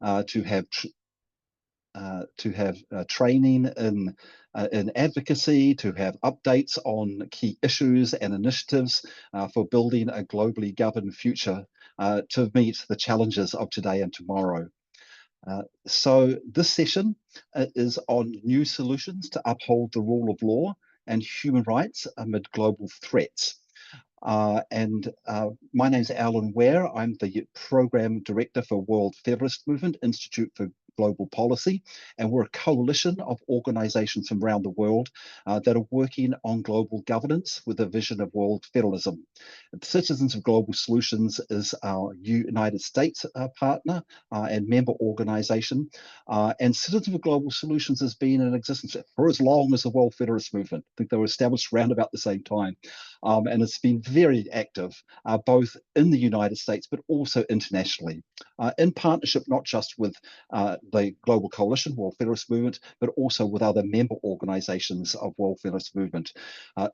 to have training in advocacy, to have updates on key issues and initiatives for building a globally governed future to meet the challenges of today and tomorrow. So this session is on new solutions to uphold the rule of law and human rights amid global threats. My name's Alyn Ware. I'm the Program Director for World Federalist Movement Institute for Global Policy, and we're a coalition of organizations from around the world that are working on global governance with a vision of world federalism. Citizens of Global Solutions is our United States partner and member organization, and Citizens of Global Solutions has been in existence for as long as the World Federalist Movement. I think they were established around about the same time, and it's been very active both in the United States but also internationally, in partnership not just with the Global Coalition, World Federalist Movement, but also with other member organizations of World Federalist Movement.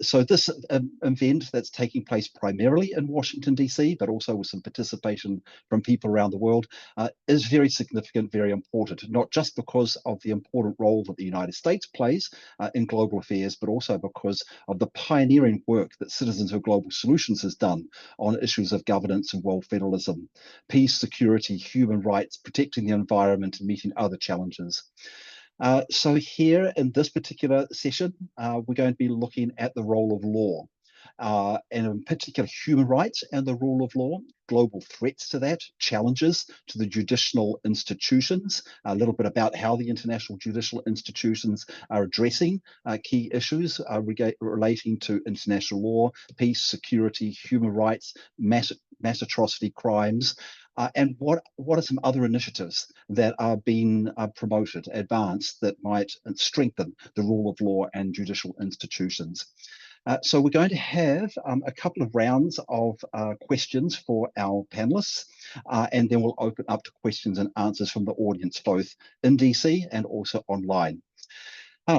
So this event that's taking place primarily in Washington, DC, but also with some participation from people around the world, is very significant, very important, not just because of the important role that the United States plays in global affairs, but also because of the pioneering work that Citizens of Global Solutions has done on issues of governance and world federalism, peace, security, human rights, protecting the environment, and meeting other challenges. So here in this particular session, we're going to be looking at the role of law, and in particular human rights and the rule of law, global threats to that, challenges to the judicial institutions, a little bit about how the international judicial institutions are addressing key issues relating to international law, peace, security, human rights, mass atrocity crimes, and what are some other initiatives that are being promoted, advanced, that might strengthen the rule of law and judicial institutions. So we're going to have a couple of rounds of questions for our panelists, and then we'll open up to questions and answers from the audience, both in DC and also online.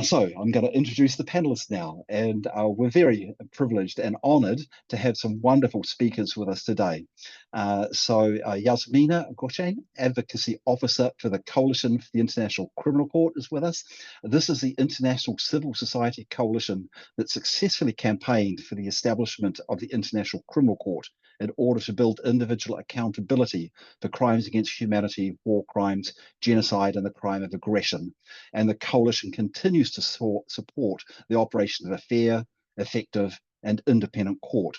So I'm going to introduce the panelists now, and we're very privileged and honoured to have some wonderful speakers with us today. Yasmina Gourchane, Advocacy Officer for the Coalition for the International Criminal Court, is with us. This is the international civil society coalition that successfully campaigned for the establishment of the International Criminal Court in order to build individual accountability for crimes against humanity, war crimes, genocide, and the crime of aggression. And the coalition continues to support the operation of a fair, effective, and independent court.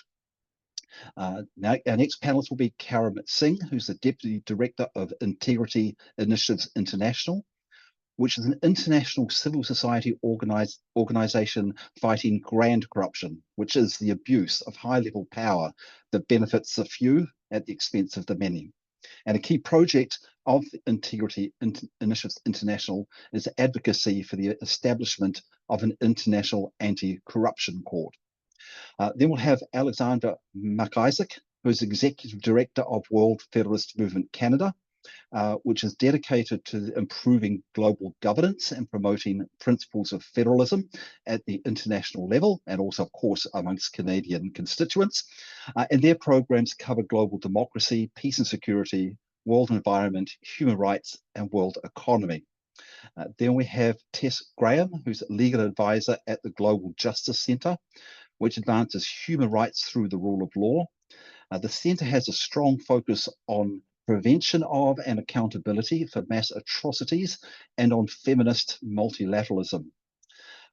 Now, our next panelist will be Karamit Singh, who's the Deputy Director of Integrity Initiatives International, which is an international civil society organization fighting grand corruption, which is the abuse of high-level power that benefits the few at the expense of the many. And a key project of Integrity Initiatives International is advocacy for the establishment of an international anti-corruption court. Then we'll have Alexandra McIsaac, who is Executive Director of World Federalist Movement Canada, which is dedicated to improving global governance and promoting principles of federalism at the international level, and also, of course, amongst Canadian constituents. And their programs cover global democracy, peace and security, world environment, human rights, and world economy. Then we have Tess Graham, who's legal advisor at the Global Justice Centre, which advances human rights through the rule of law. The centre has a strong focus on prevention of and accountability for mass atrocities and on feminist multilateralism.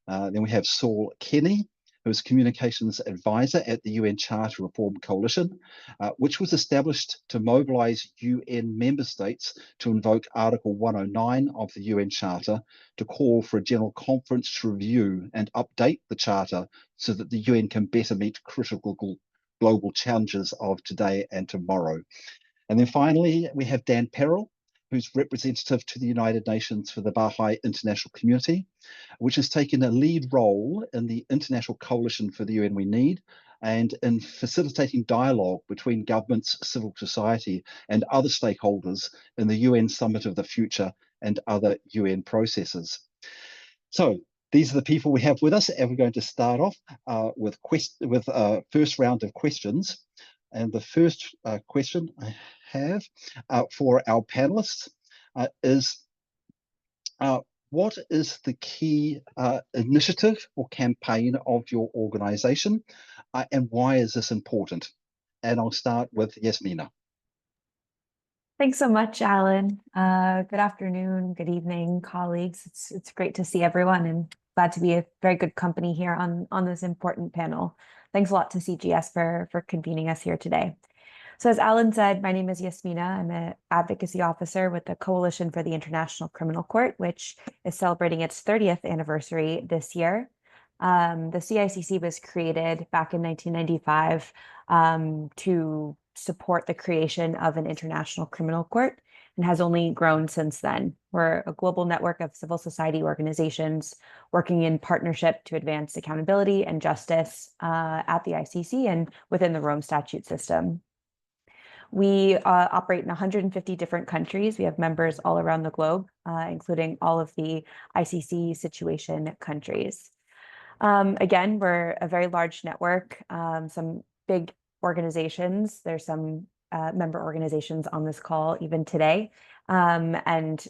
Then we have Saul Kenny, who is Communications Advisor at the UN Charter Reform Coalition, which was established to mobilize UN member states to invoke Article 109 of the UN Charter to call for a general conference to review and update the Charter so that the UN can better meet critical global challenges of today and tomorrow. And then finally, we have Dan Perrell, who's representative to the United Nations for the Baha'i International Community, which has taken a lead role in the International Coalition for the UN We Need and in facilitating dialogue between governments, civil society, and other stakeholders in the UN Summit of the Future and other UN processes. So these are the people we have with us, and we're going to start off with a first round of questions. And the first question I have for our panelists is what is the key initiative or campaign of your organization, and why is this important? And I'll start with Yasmina. Thanks so much, Alyn. Good afternoon, good evening, colleagues. It's great to see everyone and glad to be a very good company here on this important panel. Thanks a lot to CGS for convening us here today. So as Alyn said, my name is Yasmina. I'm an advocacy officer with the Coalition for the International Criminal Court, which is celebrating its 30th anniversary this year. The CICC was created back in 1995 to support the creation of an international criminal court and has only grown since then. We're a global network of civil society organizations working in partnership to advance accountability and justice at the ICC and within the Rome Statute system. We operate in 150 different countries. We have members all around the globe, including all of the ICC situation countries. Again, we're a very large network, some big organizations. There's some member organizations on this call even today. And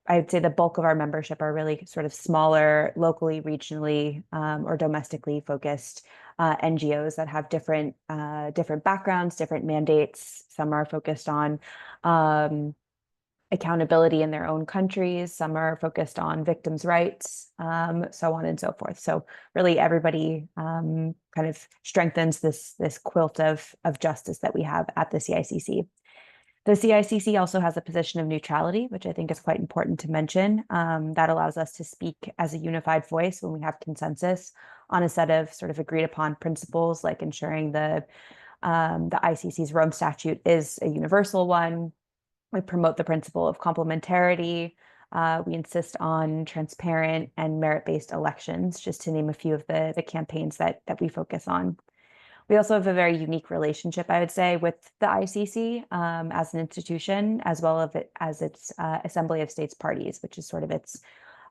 I'd say the bulk of our membership are really sort of smaller, locally, regionally, or domestically focused NGOs that have different backgrounds, different mandates. Some are focused on accountability in their own countries. Some are focused on victims' rights, so on and so forth. So really everybody kind of strengthens this quilt of justice that we have at the CICC. The CICC also has a position of neutrality, which I think is quite important to mention. That allows us to speak as a unified voice when we have consensus on a set of sort of agreed upon principles, like ensuring the ICC's Rome Statute is a universal one. We promote the principle of complementarity. We insist on transparent and merit-based elections, just to name a few of the campaigns that we focus on. We also have a very unique relationship, I would say, with the ICC as an institution, as well as its Assembly of States Parties, which is sort of its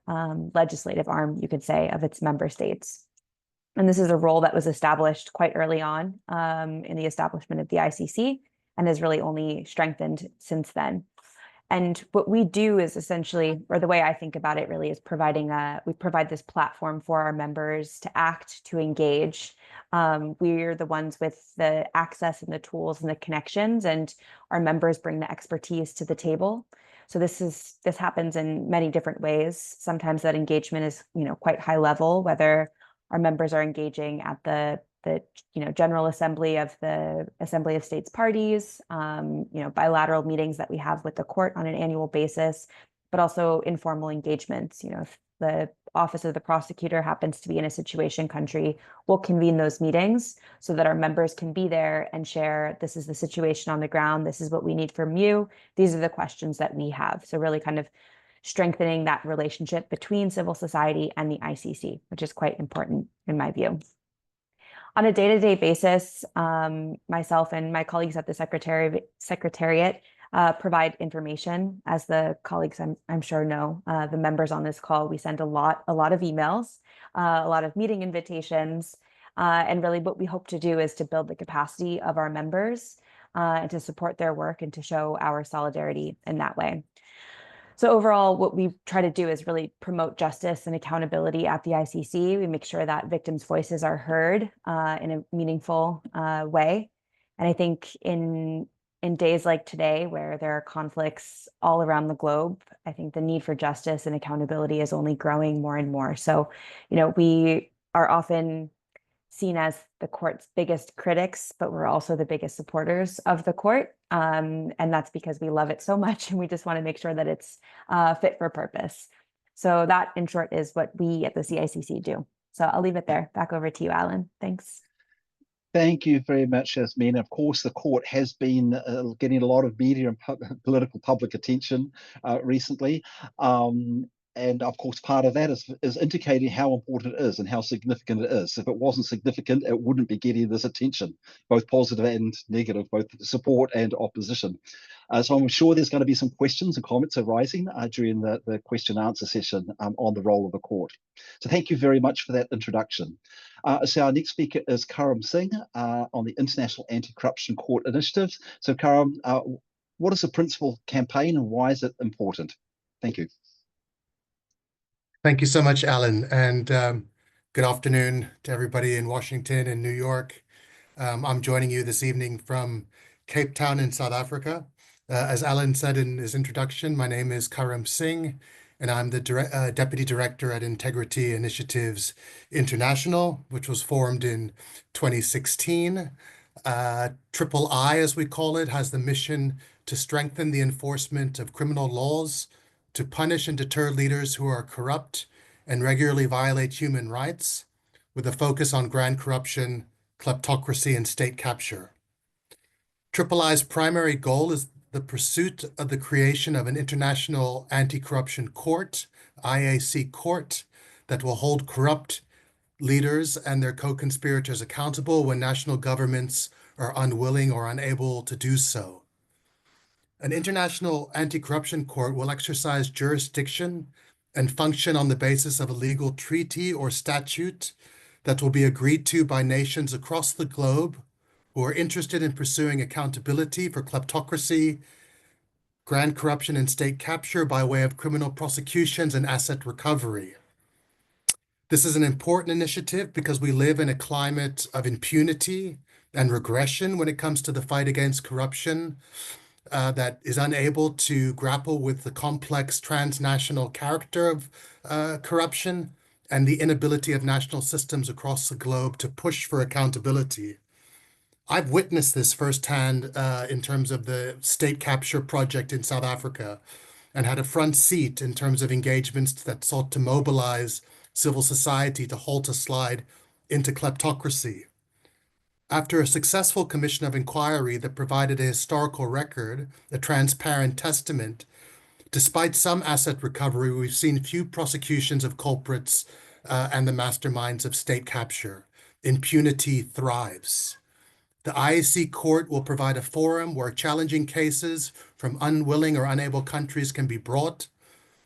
legislative arm, you could say, of its member states. And this is a role that was established quite early on in the establishment of the ICC, and has really only strengthened since then. And what we do is essentially, or the way I think about it really, is we provide this platform for our members to act, to engage. We're the ones with the access and the tools and the connections, and our members bring the expertise to the table. So this happens in many different ways. Sometimes that engagement is, quite high level, whether our members are engaging at the General Assembly of the Assembly of States Parties, bilateral meetings that we have with the court on an annual basis, but also informal engagements. If the Office of the Prosecutor happens to be in a situation country, we'll convene those meetings so that our members can be there and share, this is the situation on the ground, this is what we need from you, these are the questions that we have. So really kind of strengthening that relationship between civil society and the ICC, which is quite important in my view. On a day-to-day basis, myself and my colleagues at the Secretariat provide information. As the colleagues I'm sure know, the members on this call, we send a lot of emails, a lot of meeting invitations, and really what we hope to do is to build the capacity of our members and to support their work and to show our solidarity in that way. So overall, what we try to do is really promote justice and accountability at the ICC. We make sure that victims' voices are heard in a meaningful way. And I think in days like today, where there are conflicts all around the globe, I think the need for justice and accountability is only growing more and more. So, we are often seen as the court's biggest critics, but we're also the biggest supporters of the court. And that's because we love it so much and we just want to make sure that it's fit for purpose. So that, in short, is what we at the CICC do. So I'll leave it there. Back over to you, Alyn. Thanks. Thank you very much, Yasmina. Of course, the court has been getting a lot of media and political public attention recently. And of course, part of that is indicating how important it is and how significant it is. If it wasn't significant, it wouldn't be getting this attention, both positive and negative, both support and opposition. So I'm sure there's going to be some questions and comments arising during the question and answer session on the role of the court. So thank you very much for that introduction. So our next speaker is Karam Singh on the International Anti-Corruption Court Initiative. So Karam, What is the principal campaign and why is it important? Thank you. Thank you so much, Alyn, and good afternoon to everybody in Washington and New York. I'm joining you this evening from Cape Town in South Africa. As Alyn said in his introduction, my name is Karam Singh, and I'm the Deputy Director at Integrity Initiatives International, which was formed in 2016. Triple I, as we call it, has the mission to strengthen the enforcement of criminal laws, to punish and deter leaders who are corrupt and regularly violate human rights, with a focus on grand corruption, kleptocracy, and state capture. Triple I's primary goal is the pursuit of the creation of an international anti-corruption court, IAC court, that will hold corrupt leaders and their co-conspirators accountable when national governments are unwilling or unable to do so. An international anti-corruption court will exercise jurisdiction and function on the basis of a legal treaty or statute that will be agreed to by nations across the globe who are interested in pursuing accountability for kleptocracy, grand corruption, and state capture by way of criminal prosecutions and asset recovery. This is an important initiative because we live in a climate of impunity and regression when it comes to the fight against corruption. That is unable to grapple with the complex transnational character of corruption and the inability of national systems across the globe to push for accountability. I've witnessed this firsthand in terms of the state capture project in South Africa and had a front seat in terms of engagements that sought to mobilize civil society to halt a slide into kleptocracy. After a successful commission of inquiry that provided a historical record, a transparent testament, despite some asset recovery, we've seen few prosecutions of culprits and the masterminds of state capture. Impunity thrives. The IAC court will provide a forum where challenging cases from unwilling or unable countries can be brought.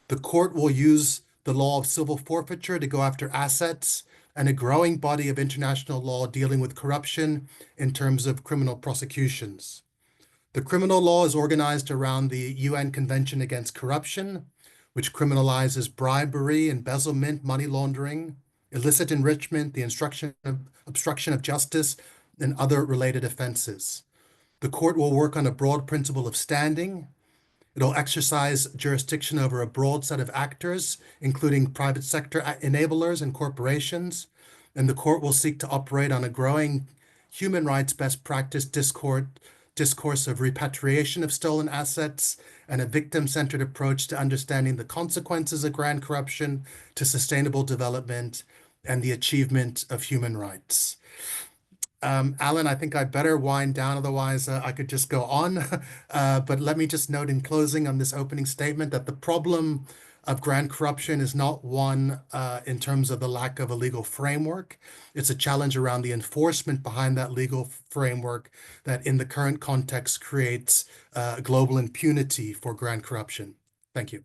The court will use the law of civil forfeiture to go after assets and a growing body of international law dealing with corruption in terms of criminal prosecutions. The criminal law is organized around the UN Convention Against Corruption, which criminalizes bribery, embezzlement, money laundering, illicit enrichment, the obstruction of justice, and other related offenses. The court will work on a broad principle of standing. It'll exercise jurisdiction over a broad set of actors, including private sector enablers and corporations, and the court will seek to operate on a growing human rights best practice discourse of repatriation of stolen assets and a victim-centered approach to understanding the consequences of grand corruption to sustainable development and the achievement of human rights. Alyn, I think I better wind down, otherwise I could just go on. But let me just note in closing on this opening statement that the problem of grand corruption is not one in terms of the lack of a legal framework. It's a challenge around the enforcement behind that legal framework that in the current context creates global impunity for grand corruption. Thank you.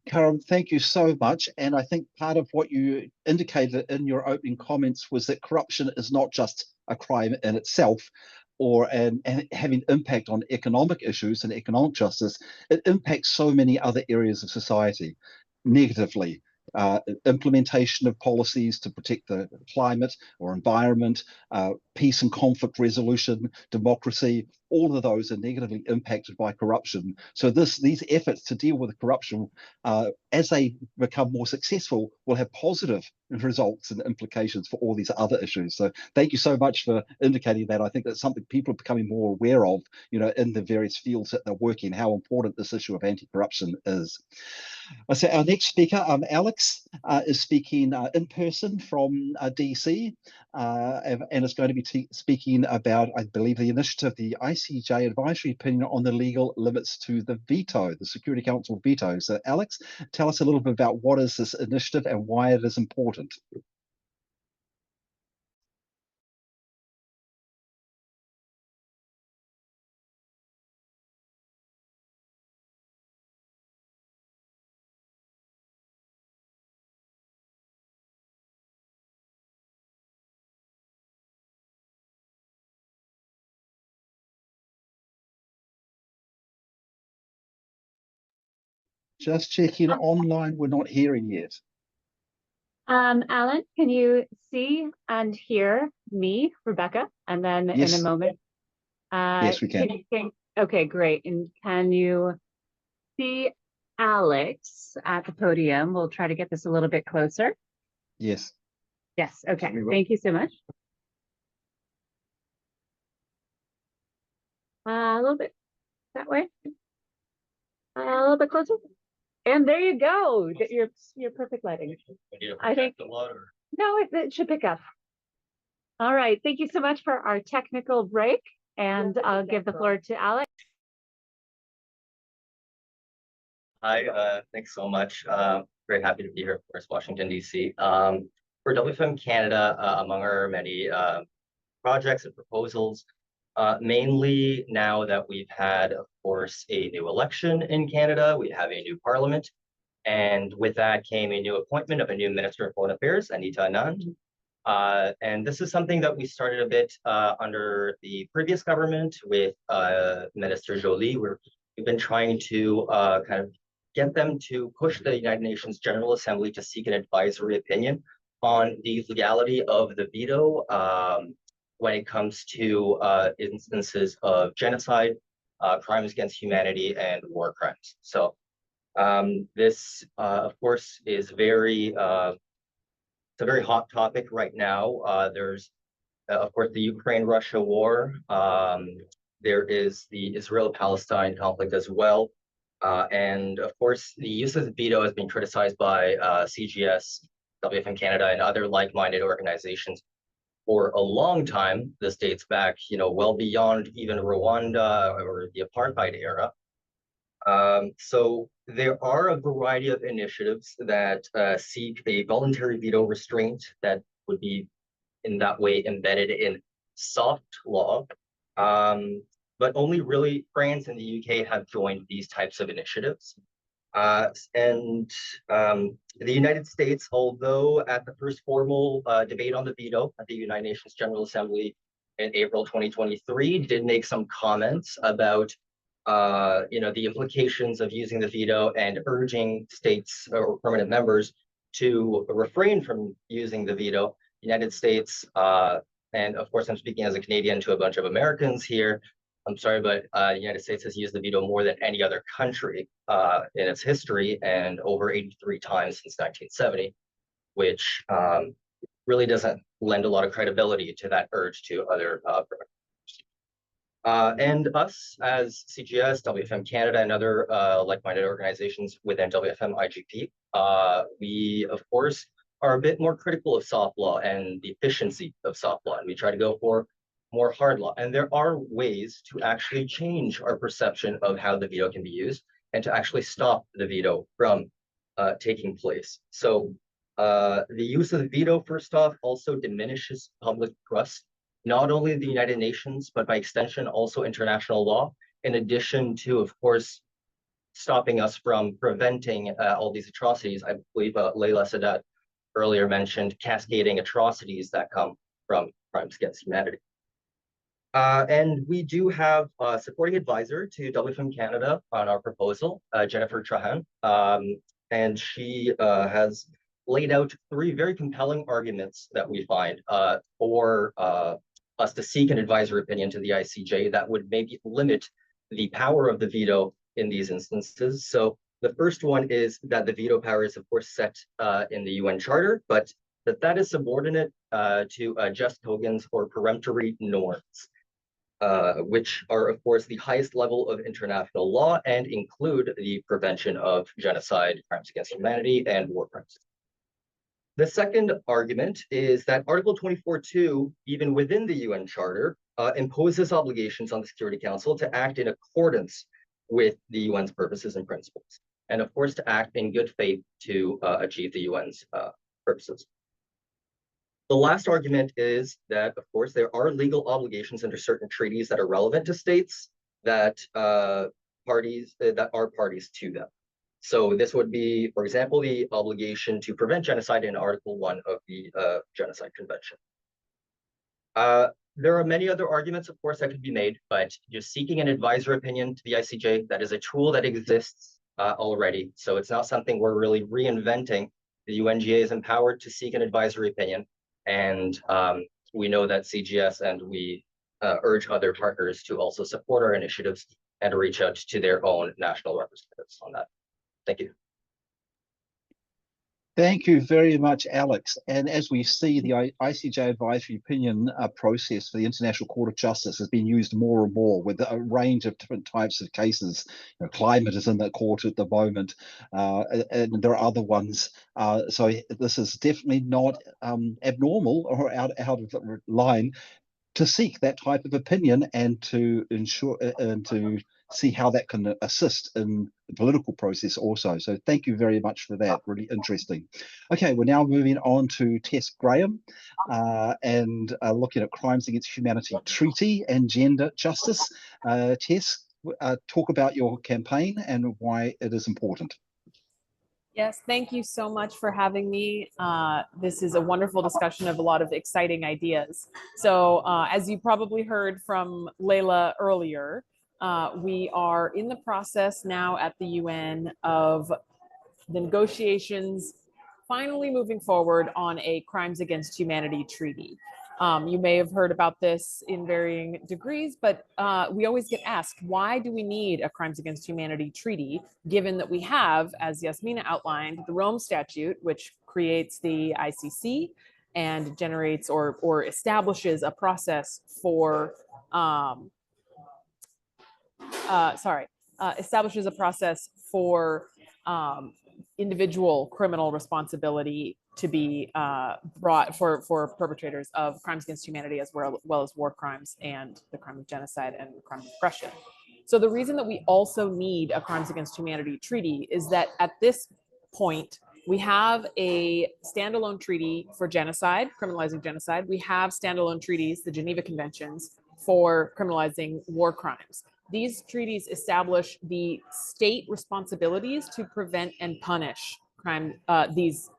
Karam, thank you so much. And I think part of what you indicated in your opening comments was that corruption is not just a crime in itself and having impact on economic issues and economic justice. It impacts so many other areas of society negatively. Implementation of policies to protect the climate or environment, peace and conflict resolution, democracy, all of those are negatively impacted by corruption. So these efforts to deal with corruption, as they become more successful, will have positive results and implications for all these other issues. So thank you so much for indicating that. I think that's something people are becoming more aware of, in the various fields that they're working, how important this issue of anti-corruption is. So our next speaker, Alex, is speaking in person from DC, and is going to be speaking about, I believe, the initiative, the ICJ advisory opinion on the legal limits to the veto, the Security Council veto. So Alex, tell us a little bit about what is this initiative and why it is important. Just checking online, we're not hearing yet. Alyn, can you see and hear me, Rebecca? And then Yes. in a moment. Yes, we can. Okay, great. And can you see Alex at the podium? We'll try to get this a little bit closer. Yes. Yes, okay. Thank you so much. A little bit that way. A little bit closer. And there you go. Get your perfect lighting. I think no, it should pick up. All right. Thank you so much for our technical break. And I'll give the floor to Alex. Hi, thanks so much. Very happy to be here, of course, Washington, D.C. For WFM Canada, among our many projects and proposals, mainly now that we've had, of course, a new election in Canada, we have a new parliament, and with that came a new appointment of a new Minister of Foreign Affairs, Anita Anand. And this is something that we started a bit under the previous government with Minister Joly. We've been trying to kind of get them to push the United Nations General Assembly to seek an advisory opinion on the legality of the veto when it comes to instances of genocide, crimes against humanity, and war crimes. So this, of course, is it's a very hot topic right now. There's, of course, the Ukraine-Russia war. There is the Israel-Palestine conflict as well. And of course, the use of the veto has been criticized by CGS, WFM Canada, and other like-minded organizations for a long time. This dates back, well beyond even Rwanda or the apartheid era. So there are a variety of initiatives that seek a voluntary veto restraint that would be in that way embedded in soft law. But only really France and the UK have joined these types of initiatives. And the United States, although at the first formal debate on the veto at the United Nations General Assembly in April 2023, did make some comments about the implications of using the veto and urging states or permanent members to refrain from using the veto. The United States, and of course, I'm speaking as a Canadian to a bunch of Americans here. I'm sorry, but the United States has used the veto more than any other country in its history, and over 83 times since 1970, which really doesn't lend a lot of credibility to that urge to other and us as CGS, WFM Canada, and other like-minded organizations within WFM-IGP, we, of course, are a bit more critical of soft law and the efficiency of soft law, and we try to go for more hard law. And there are ways to actually change our perception of how the veto can be used and to actually stop the veto from taking place. So the use of the veto, first off, also diminishes public trust, not only the United Nations, but by extension, also international law, in addition to, of course, stopping us from preventing all these atrocities. I believe Layla Sadat earlier mentioned cascading atrocities that come from crimes against humanity. And we do have a supporting advisor to WFM Canada on our proposal, Jennifer Trahan, and she has laid out 3 very compelling arguments that we find for us to seek an advisory opinion to the ICJ that would maybe limit the power of the veto in these instances. So the first one is that the veto power is, of course, set in the UN Charter, but that is subordinate to just tokens or peremptory norms, which are, of course, the highest level of international law and include the prevention of genocide, crimes against humanity, and war crimes. The second argument is that Article 24.2, even within the UN Charter, imposes obligations on the Security Council to act in accordance with the UN's purposes and principles, and of course to act in good faith to achieve the UN's purposes. The last argument is that, of course, there are legal obligations under certain treaties that are relevant to states that are parties to them. So this would be, for example, the obligation to prevent genocide in Article 1 of the Genocide Convention. There are many other arguments, of course, that could be made, but just seeking an advisory opinion to the ICJ, that is a tool that exists already. So it's not something we're really reinventing. The UNGA is empowered to seek an advisory opinion, and we know that CGS and we urge other partners to also support our initiatives and reach out to their own national representatives on that. Thank you. Thank you very much, Alex. And as we see, the ICJ advisory opinion process for the International Court of Justice has been used more and more with a range of different types of cases. You know, climate is in the court at the moment, and there are other ones. So this is definitely not abnormal or out of line to seek that type of opinion and to ensure and to see how that can assist in the political process also. So thank you very much for that. Really interesting. Okay, we're now moving on to Tess Graham and looking at Crimes Against Humanity Treaty and Gender Justice. Tess, talk about your campaign and why it is important. Yes, thank you so much for having me. This is a wonderful discussion of a lot of exciting ideas. So as you probably heard from Layla earlier, we are in the process now at the UN of the negotiations finally moving forward on a Crimes Against Humanity treaty. You may have heard about this in varying degrees, but we always get asked, why do we need a Crimes Against Humanity treaty, given that we have, as Yasmina outlined, the Rome Statute, which creates the ICC and generates or establishes a process for, establishes a process for individual criminal responsibility to be brought for perpetrators of crimes against humanity, as well as war crimes and the crime of genocide and the crime of oppression. So the reason that we also need a Crimes Against Humanity treaty is that at this point, we have a standalone treaty for genocide, criminalizing genocide. We have standalone treaties, the Geneva Conventions, for criminalizing war crimes. These treaties establish the state responsibilities to prevent and punish crime,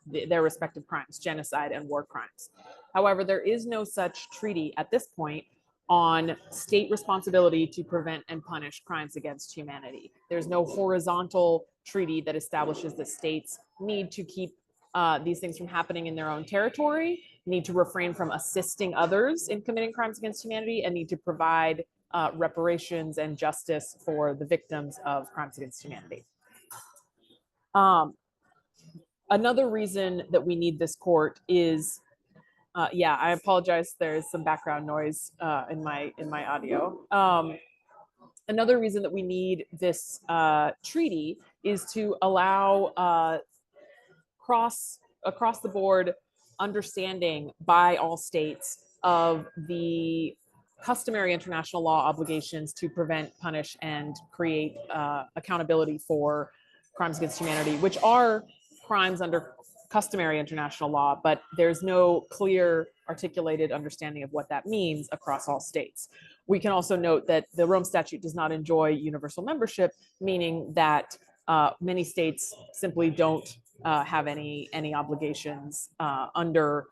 their respective crimes, genocide and war crimes. However, there is no such treaty at this point on state responsibility to prevent and punish crimes against humanity. There's no horizontal treaty that establishes that states need to keep these things from happening in their own territory, need to refrain from assisting others in committing crimes against humanity, and need to provide reparations and justice for the victims of crimes against humanity. Another reason that we need this court is, yeah, I apologize, there's some background noise in my audio. Another reason that we need this treaty is to allow across the board understanding by all states of the customary international law obligations to prevent, punish, and create accountability for crimes against humanity, which are crimes under customary international law, but there's no clear articulated understanding of what that means across all states. We can also note that the Rome Statute does not enjoy universal membership, meaning that many states simply don't have any obligations under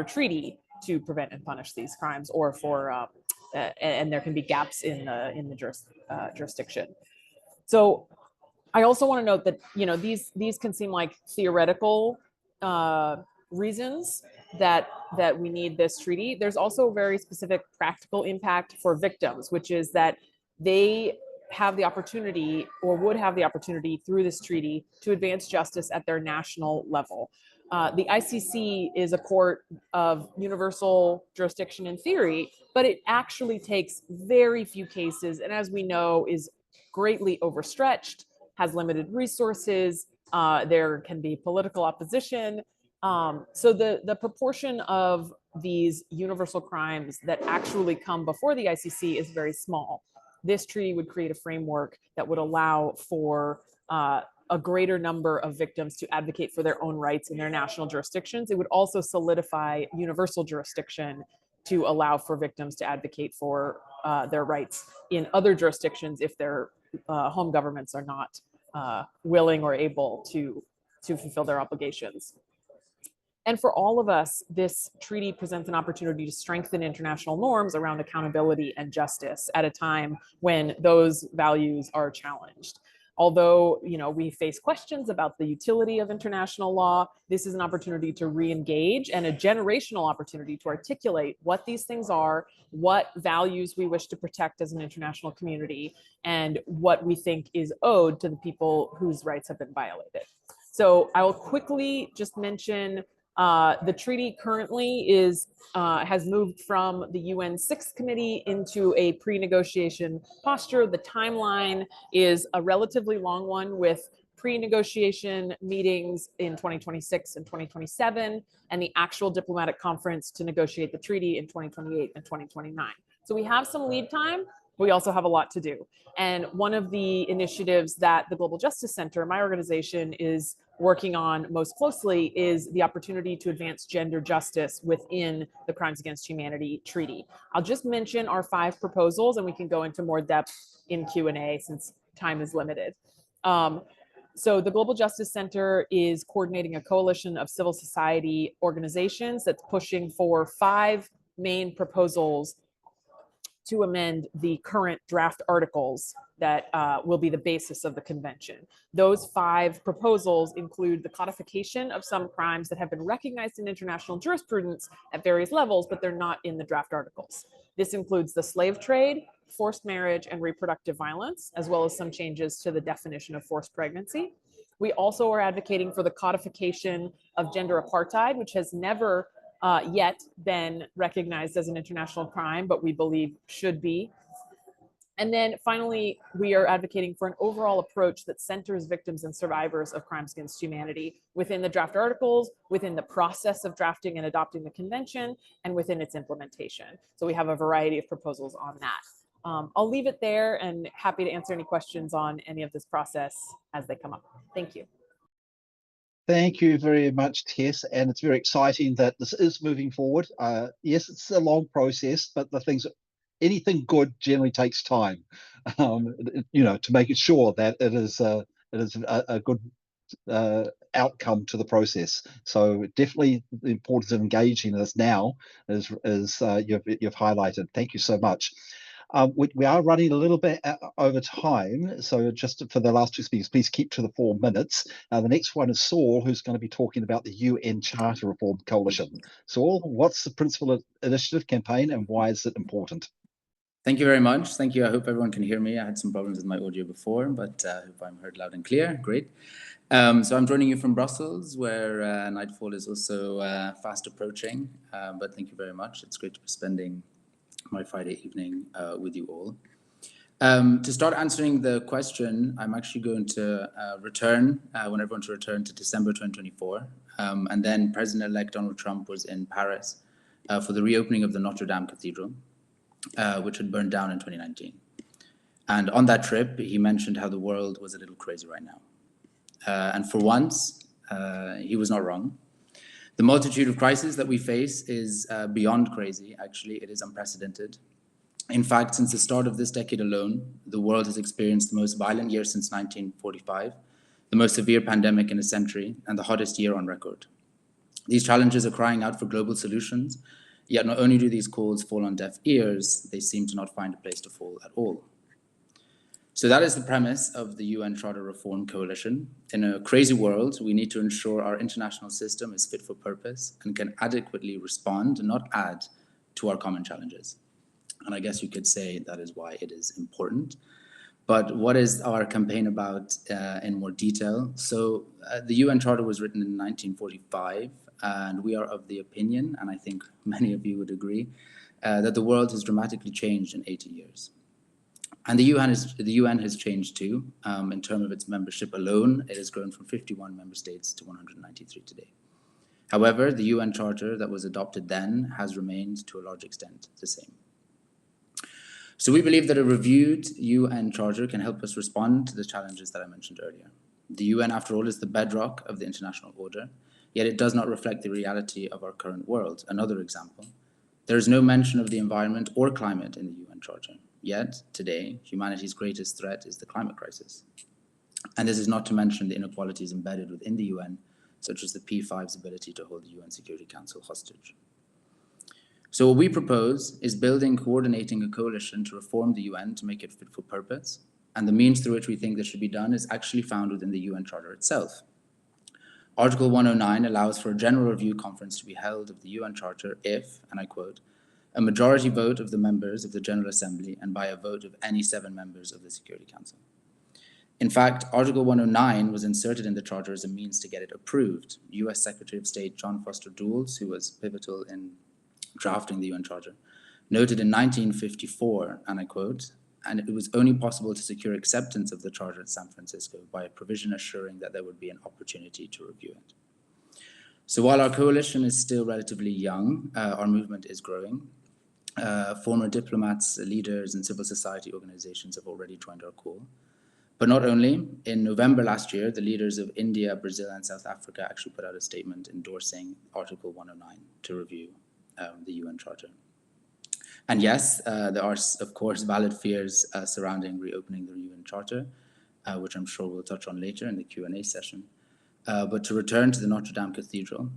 treaty to prevent and punish these crimes, or for and there can be gaps in the jurisdiction. So I also want to note that, you know, these can seem like theoretical reasons that we need this treaty. There's also a very specific practical impact for victims, which is that they have the opportunity, or would have the opportunity through this treaty, to advance justice at their national level. The ICC is a court of universal jurisdiction in theory, but it actually takes very few cases, and as we know, is greatly overstretched, has limited resources, there can be political opposition. So the proportion of these universal crimes that actually come before the ICC is very small. This treaty would create a framework that would allow for a greater number of victims to advocate for their own rights in their national jurisdictions. It would also solidify universal jurisdiction to allow for victims to advocate for their rights in other jurisdictions if their home governments are not willing or able to fulfill their obligations. And for all of us, this treaty presents an opportunity to strengthen international norms around accountability and justice at a time when those values are challenged. Although, you know, we face questions about the utility of international law, this is an opportunity to re-engage and a generational opportunity to articulate what these things are, what values we wish to protect as an international community, and what we think is owed to the people whose rights have been violated. So I will quickly just mention the treaty currently has moved from the UN 6th Committee into a pre-negotiation posture. The timeline is a relatively long one with pre-negotiation meetings in 2026 and 2027, and the actual diplomatic conference to negotiate the treaty in 2028 and 2029. So we have some lead time. We also have a lot to do. And one of the initiatives that the Global Justice Center, my organization, is working on most closely is the opportunity to advance gender justice within the Crimes Against Humanity Treaty. I'll just mention our 5 proposals, and we can go into more depth in Q&A since time is limited. So the Global Justice Center is coordinating a coalition of civil society organizations that's pushing for 5 main proposals to amend the current draft articles that will be the basis of the convention. Those 5 proposals include the codification of some crimes that have been recognized in international jurisprudence at various levels, but they're not in the draft articles. This includes the slave trade, forced marriage, and reproductive violence, as well as some changes to the definition of forced pregnancy. We also are advocating for the codification of gender apartheid, which has never yet been recognized as an international crime, but we believe should be. And then finally, we are advocating for an overall approach that centers victims and survivors of crimes against humanity within the draft articles, within the process of drafting and adopting the convention, and within its implementation. So we have a variety of proposals on that. I'll leave it there and happy to answer any questions on any of this process as they come up. Thank you. Thank you very much, Tess, and it's very exciting that this is moving forward. Yes, it's a long process, but anything good generally takes time, you know, to make sure that it is a good outcome to the process. So definitely the importance of engaging this now is you've highlighted. Thank you so much. We are running a little bit over time, so just for the last 2 speakers, please keep to the 4 minutes. The next one is Saul, who's going to be talking about the UN Charter Reform Coalition. Saul, what's the Principal Initiative campaign and why is it important? Thank you very much. Thank you. I hope everyone can hear me. I had some problems with my audio before, but I hope I'm heard loud and clear. Great. So I'm joining you from Brussels, where nightfall is also fast approaching, but thank you very much. It's great to be spending my Friday evening with you all. To start answering the question, I'm actually going to want everyone to return to December 2024. And then President-elect Donald Trump was in Paris for the reopening of the Notre Dame Cathedral, which had burned down in 2019. And on that trip, he mentioned how the world was a little crazy right now. And for once, he was not wrong. The multitude of crises that we face is beyond crazy. Actually, it is unprecedented. In fact, since the start of this decade alone, the world has experienced the most violent year since 1945, the most severe pandemic in a century, and the hottest year on record. These challenges are crying out for global solutions, yet not only do these calls fall on deaf ears, they seem to not find a place to fall at all. So that is the premise of the UN Charter Reform Coalition. In a crazy world, we need to ensure our international system is fit for purpose and can adequately respond and not add to our common challenges. And I guess you could say that is why it is important. But what is our campaign about in more detail? So the UN Charter was written in 1945, and we are of the opinion, and I think many of you would agree, that the world has dramatically changed in 80 years. And the UN has changed too. In terms of its membership alone, it has grown from 51 member states to 193 today. However, the UN Charter that was adopted then has remained to a large extent the same. So we believe that a reviewed UN Charter can help us respond to the challenges that I mentioned earlier. The UN, after all, is the bedrock of the international order, yet it does not reflect the reality of our current world. Another example, there is no mention of the environment or climate in the UN Charter. Yet, today, humanity's greatest threat is the climate crisis. And this is not to mention the inequalities embedded within the UN, such as the P5's ability to hold the UN Security Council hostage. So what we propose is building, coordinating a coalition to reform the UN to make it fit for purpose, And the means through which we think this should be done is actually found within the UN Charter itself. Article 109 allows for a general review conference to be held of the UN Charter if, and I quote, a majority vote of the members of the General Assembly and by a vote of any 7 members of the Security Council. In fact, Article 109 was inserted in the Charter as a means to get it approved. US Secretary of State John Foster Dulles, who was pivotal in drafting the UN Charter, noted in 1954, and I quote, and it was only possible to secure acceptance of the Charter at San Francisco by a provision assuring that there would be an opportunity to review it. So while our coalition is still relatively young, our movement is growing. Former diplomats, leaders, and civil society organizations have already joined our call. But not only, in November last year, the leaders of India, Brazil, and South Africa actually put out a statement endorsing Article 109 to review the UN Charter. And yes, there are, of course, valid fears surrounding reopening the UN Charter, which I'm sure we'll touch on later in the Q&A session. But to return to the Notre Dame Cathedral,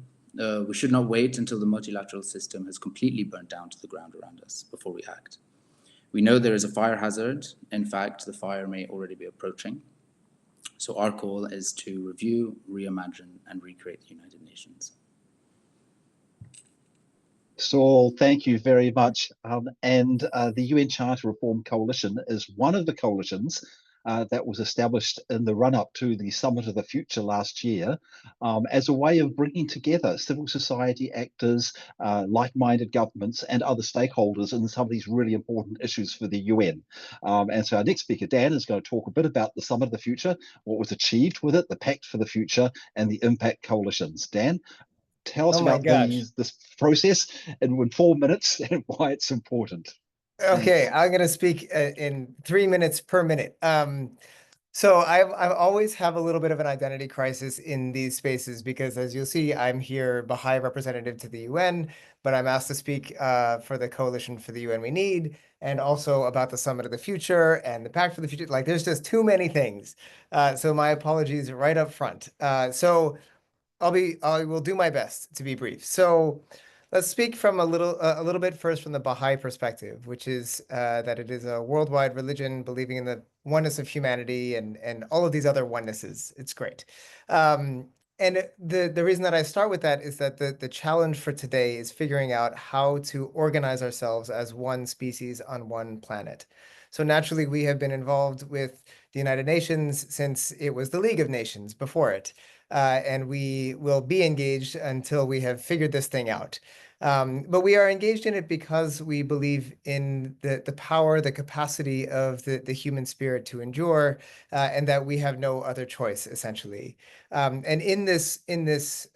we should not wait until the multilateral system has completely burnt down to the ground around us before we act. We know there is a fire hazard. In fact, the fire may already be approaching. So our call is to review, reimagine, and recreate the United Nations. Saul, thank you very much. The UN Charter Reform Coalition is one of the coalitions that was established in the run-up to the Summit of the Future last year as a way of bringing together civil society actors, like-minded governments, and other stakeholders in some of these really important issues for the UN. And so our next speaker, Dan, is going to talk a bit about the Summit of the Future, what was achieved with it, the Pact for the Future, and the impact coalitions. Dan, tell us about this process in 4 minutes and why it's important. Okay, I'm going to speak in 3 minutes per minute. So I've always have a little bit of an identity crisis in these spaces because, as you'll see, I'm here Baha'i representative to the UN, but I'm asked to speak for the Coalition for the UN We Need, and also about the Summit of the Future and the Pact for the Future. Like, there's just too many things. So my apologies right up front. So I will do my best to be brief. So let's speak from a little bit first from the Baha'i perspective, which is that it is a worldwide religion believing in the oneness of humanity and all of these other onenesses. It's great. And the reason that I start with that is that the challenge for today is figuring out how to organize ourselves as one species on one planet. So naturally, we have been involved with the United Nations since it was the League of Nations before it. And we will be engaged until we have figured this thing out. But we are engaged in it because we believe in the power, the capacity of the human spirit to endure, and that we have no other choice, essentially. And in this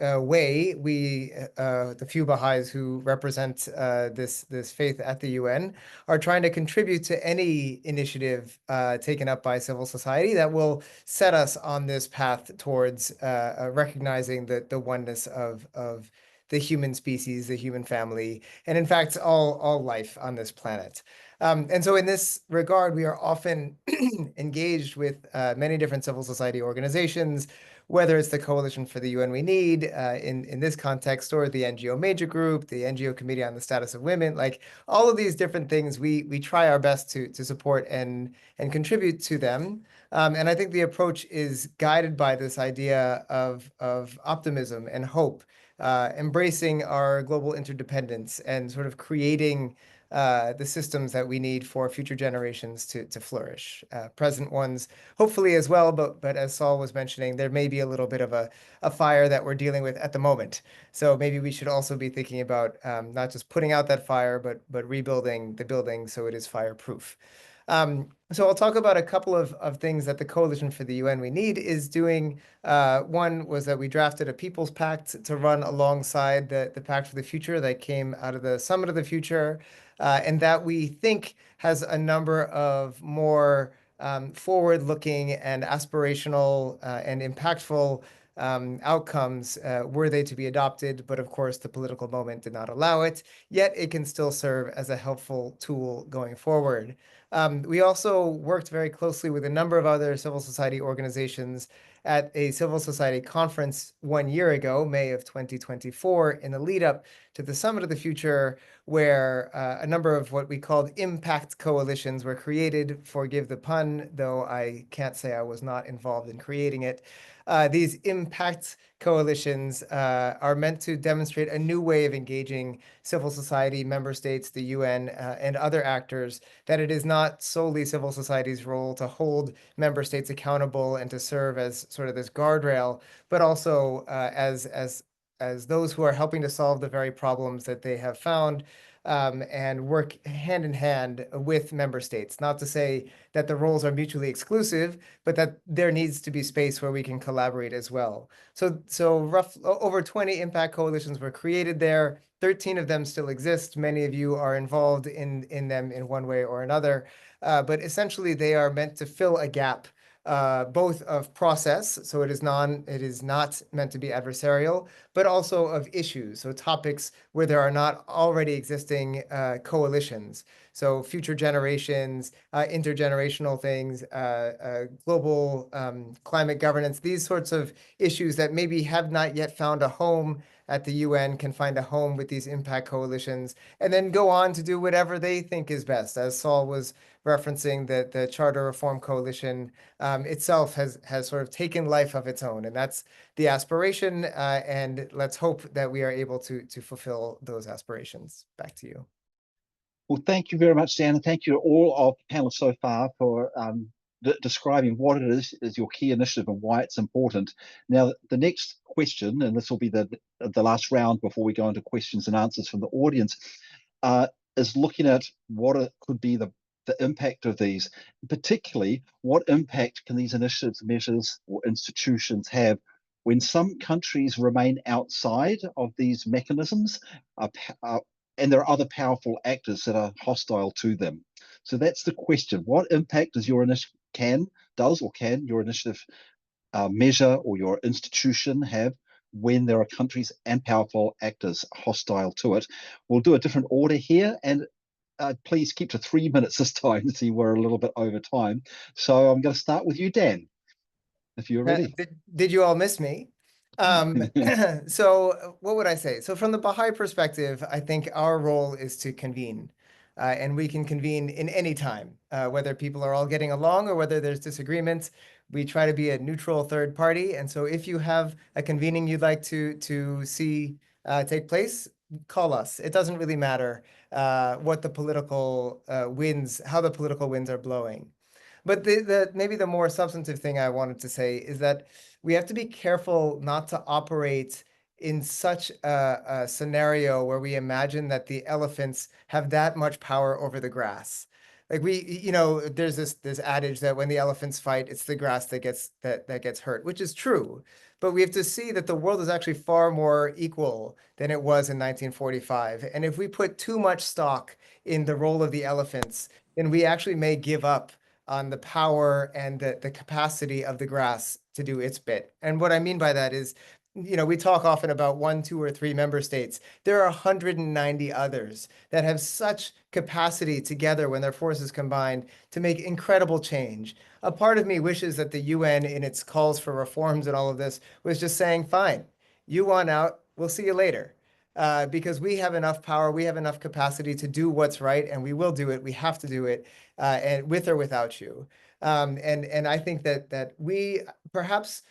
way, we, the few Baha'is who represent this faith at the UN, are trying to contribute to any initiative taken up by civil society that will set us on this path towards recognizing the oneness of the human species, the human family, and in fact, all life on this planet. And so in this regard, we are often engaged with many different civil society organizations, whether it's the Coalition for the UN We Need in this context, or the NGO Major Group, the NGO Committee on the Status of Women, like all of these different things, we try our best to support and contribute to them. And I think the approach is guided by this idea of optimism and hope, embracing our global interdependence and sort of creating the systems that we need for future generations to flourish. Present ones, hopefully as well, but as Saul was mentioning, there may be a little bit of a fire that we're dealing with at the moment. So maybe we should also be thinking about not just putting out that fire, but rebuilding the building so it is fireproof. So I'll talk about a couple of things that the Coalition for the UN We Need is doing. One was that we drafted a People's Pact to run alongside the Pact for the Future that came out of the Summit of the Future, and that we think has a number of more forward-looking and aspirational and impactful outcomes were they to be adopted, but of course the political moment did not allow it, yet it can still serve as a helpful tool going forward. We also worked very closely with a number of other civil society organizations at a civil society conference 1 year ago, May of 2024, in the lead up to the Summit of the Future, where a number of what we called impact coalitions were created. Forgive the pun, though I can't say I was not involved in creating it. These impact coalitions are meant to demonstrate a new way of engaging civil society, member states, the UN, and other actors, that it is not solely civil society's role to hold member states accountable and to serve as sort of this guardrail, but also as those who are helping to solve the very problems that they have found, and work hand in hand with member states. Not to say that the roles are mutually exclusive, but that there needs to be space where we can collaborate as well. So over 20 impact coalitions were created there. 13 of them still exist. Many of you are involved in them in one way or another. But essentially, they are meant to fill a gap, both of process, so it is not meant to be adversarial, but also of issues, so topics where there are not already existing coalitions. So future generations, intergenerational things, global climate governance, these sorts of issues that maybe have not yet found a home at the UN can find a home with these impact coalitions, and then go on to do whatever they think is best. As Saul was referencing, the Charter Reform Coalition itself has sort of taken life of its own, and that's the aspiration. And let's hope that we are able to fulfill those aspirations. Back to you. Well, thank you very much, Dan, and thank you to all of the panelists so far for describing what it is your key initiative and why it's important. Now, the next question, and this will be the last round before we go into questions and answers from the audience, is looking at what could be the impact of these. Particularly, what impact can these initiatives, measures, or institutions have when some countries remain outside of these mechanisms, and there are other powerful actors that are hostile to them? So that's the question. What impact does your initiative can your initiative measure or your institution have when there are countries and powerful actors hostile to it? We'll do a different order here, and please keep to 3 minutes this time. See, we're a little bit over time. So I'm going to start with you, Dan, if you're ready. Did you all miss me? So what would I say? So from the Baha'i perspective, I think our role is to convene. And we can convene in any time, whether people are all getting along or whether there's disagreements. We try to be a neutral third party. And so if you have a convening you'd like to see take place, call us. It doesn't really matter what the political winds, how the political winds are blowing. But maybe the more substantive thing I wanted to say is that we have to be careful not to operate in such a scenario where we imagine that the elephants have that much power over the grass. Like there's this adage that when the elephants fight, it's the grass that gets hurt, which is true. But we have to see that the world is actually far more equal than it was in 1945. And if we put too much stock in the role of the elephants, then we actually may give up on the power and the capacity of the grass to do its bit. And what I mean by that is, we talk often about 1, 2, or 3 member states. There are 190 others that have such capacity together when their forces combined to make incredible change. A part of me wishes that the UN, in its calls for reforms and all of this, was just saying, fine, you want out, we'll see you later. Because we have enough power, we have enough capacity to do what's right, and we will do it. We have to do it, and with or without you. And I think that we perhaps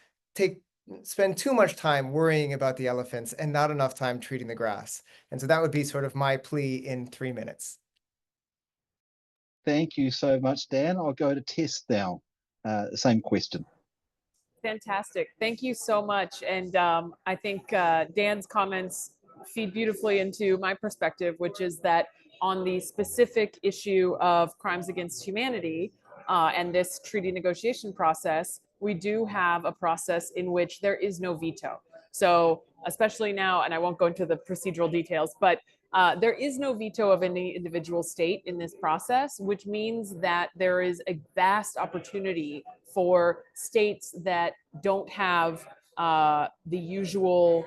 spend too much time worrying about the elephants and not enough time treating the grass. And so that would be sort of my plea in 3 minutes. Thank you so much, Dan. I'll go to Tess now. Same question. Fantastic. Thank you so much. And I think Dan's comments feed beautifully into my perspective, which is that on the specific issue of crimes against humanity and this treaty negotiation process, we do have a process in which there is no veto. So especially now, and I won't go into the procedural details, but there is no veto of any individual state in this process, which means that there is a vast opportunity for states that don't have the usual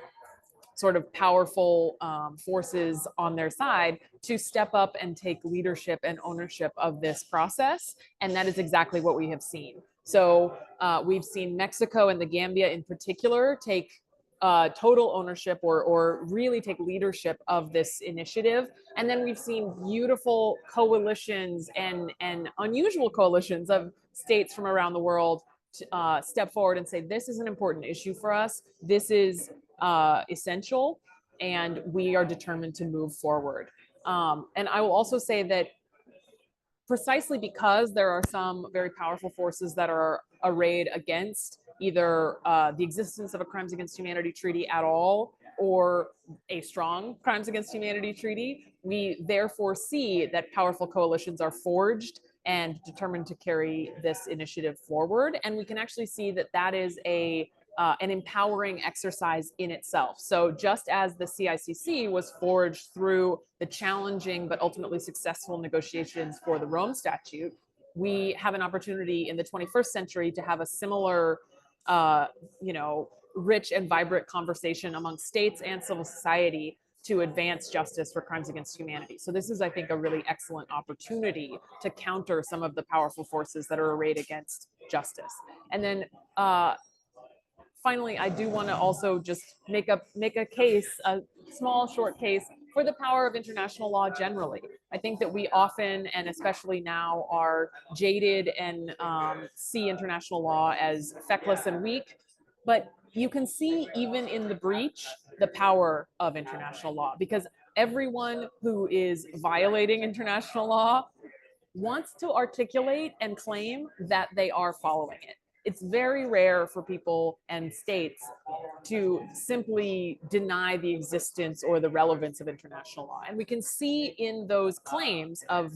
sort of powerful forces on their side to step up and take leadership and ownership of this process. And that is exactly what we have seen. So we've seen Mexico and the Gambia in particular take total ownership or really take leadership of this initiative. And then we've seen beautiful coalitions and unusual coalitions of states from around the world step forward and say, this is an important issue for us. This is essential, and we are determined to move forward. And I will also say that precisely because there are some very powerful forces that are arrayed against either the existence of a crimes against humanity treaty at all or a strong crimes against humanity treaty, we therefore see that powerful coalitions are forged and determined to carry this initiative forward. And we can actually see that that is an empowering exercise in itself. So just as the CICC was forged through the challenging but ultimately successful negotiations for the Rome Statute, we have an opportunity in the 21st century to have a similar, rich and vibrant conversation among states and civil society to advance justice for crimes against humanity. So this is, I think, a really excellent opportunity to counter some of the powerful forces that are arrayed against justice. And then finally, I do want to also just make a case, a small, short case for the power of international law generally. I think that we often, and especially now, are jaded and see international law as feckless and weak. But you can see even in the breach, the power of international law, because everyone who is violating international law wants to articulate and claim that they are following it. It's very rare for people and states to simply deny the existence or the relevance of international law. And we can see in those claims of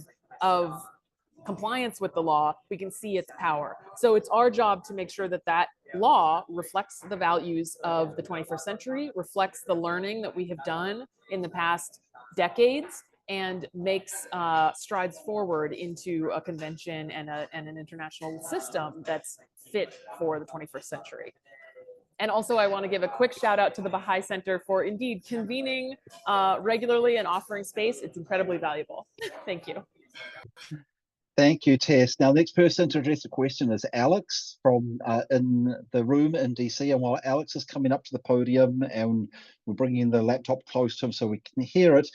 compliance with the law, we can see its power. So it's our job to make sure that that law reflects the values of the 21st century, reflects the learning that we have done in the past decades, and makes strides forward into a convention and an international system that's fit for the 21st century. And also, I want to give a quick shout out to the Baha'i Center for indeed convening regularly and offering space. It's incredibly valuable. Thank you. Thank you, Tess. Now, next person to address the question is Alex from in the room in DC. And while Alex is coming up to the podium and we're bringing the laptop close to him so we can hear it,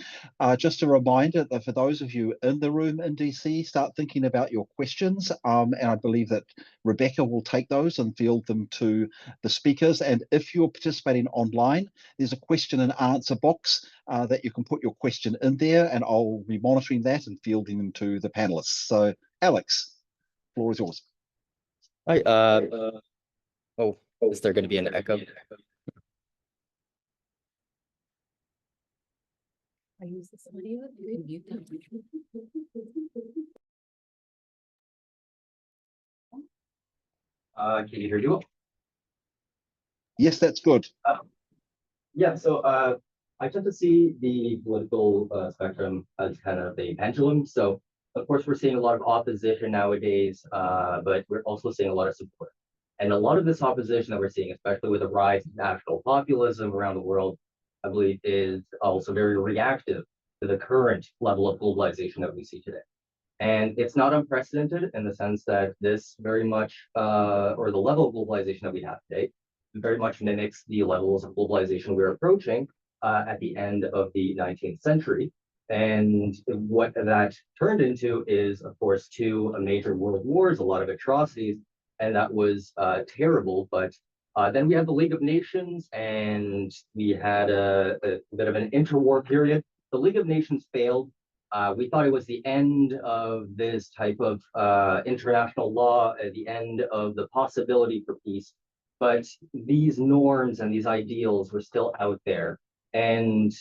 just a reminder that for those of you in the room in DC, start thinking about your questions. And I believe that Rebecca will take those and field them to the speakers. And if you're participating online, there's a question and answer box that you can put your question in there, and I'll be monitoring that and fielding them to the panelists. So, Alex, floor is yours. Hi. Is there going to be an echo? I use this audio. You can mute them. Can you hear you? Yes, that's good. Yeah, so I tend to see the political spectrum as kind of a pendulum. So, of course, we're seeing a lot of opposition nowadays, but we're also seeing a lot of support. And a lot of this opposition that we're seeing, especially with the rise of national populism around the world, I believe is also very reactive to the current level of globalization that we see today. And it's not unprecedented in the sense that this very much, or the level of globalization that we have today, very much mimics the levels of globalization we're approaching at the end of the 19th century. And what that turned into is, of course, two major world wars, a lot of atrocities, and that was terrible. But then we had the League of Nations, and we had a bit of an interwar period. The League of Nations failed. We thought it was the end of this type of international law, the end of the possibility for peace. But these norms and these ideals were still out there. And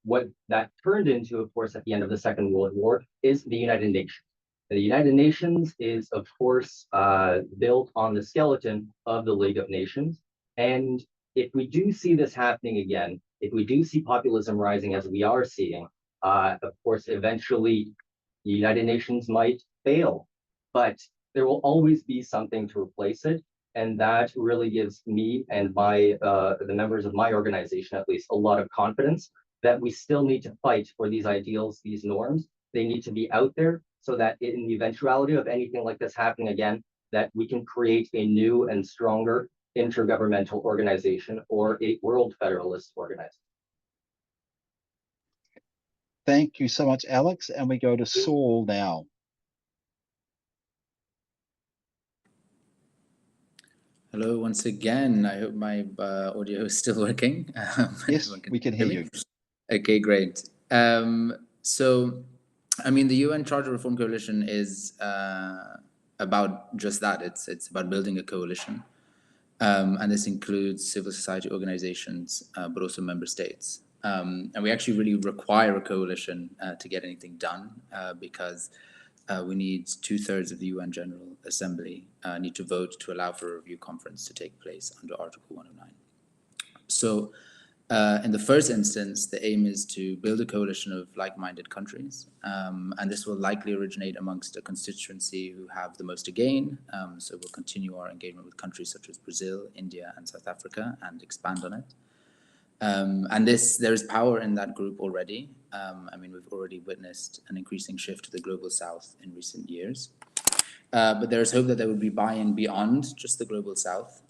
what that turned into, of course, at the end of the Second World War is the United Nations. The United Nations is, of course, built on the skeleton of the League of Nations. And if we do see this happening again, if we do see populism rising as we are seeing, of course, eventually the United Nations might fail, but there will always be something to replace it. And that really gives me and my the members of my organization, at least, a lot of confidence that we still need to fight for these ideals, these norms. They need to be out there so that in the eventuality of anything like this happening again, that we can create a new and stronger intergovernmental organization or a world federalist organization. Thank you so much, Alex. And we go to Saul now. Hello once again. I hope my audio is still working. Yes, we can hear you. Okay, great. So, I mean, the UN Charter Reform Coalition is about just that. It's about building a coalition. And this includes civil society organizations, but also member states. And we actually really require a coalition to get anything done because we need 2/3 of the UN General Assembly need to vote to allow for a review conference to take place under Article 109. So in the first instance, the aim is to build a coalition of like-minded countries, and this will likely originate amongst a constituency who have the most to gain. So we'll continue our engagement with countries such as Brazil, India, and South Africa and expand on it. And there is power in that group already. I mean, we've already witnessed an increasing shift to the global south in recent years. But there is hope that there would be buy-in beyond just the global south.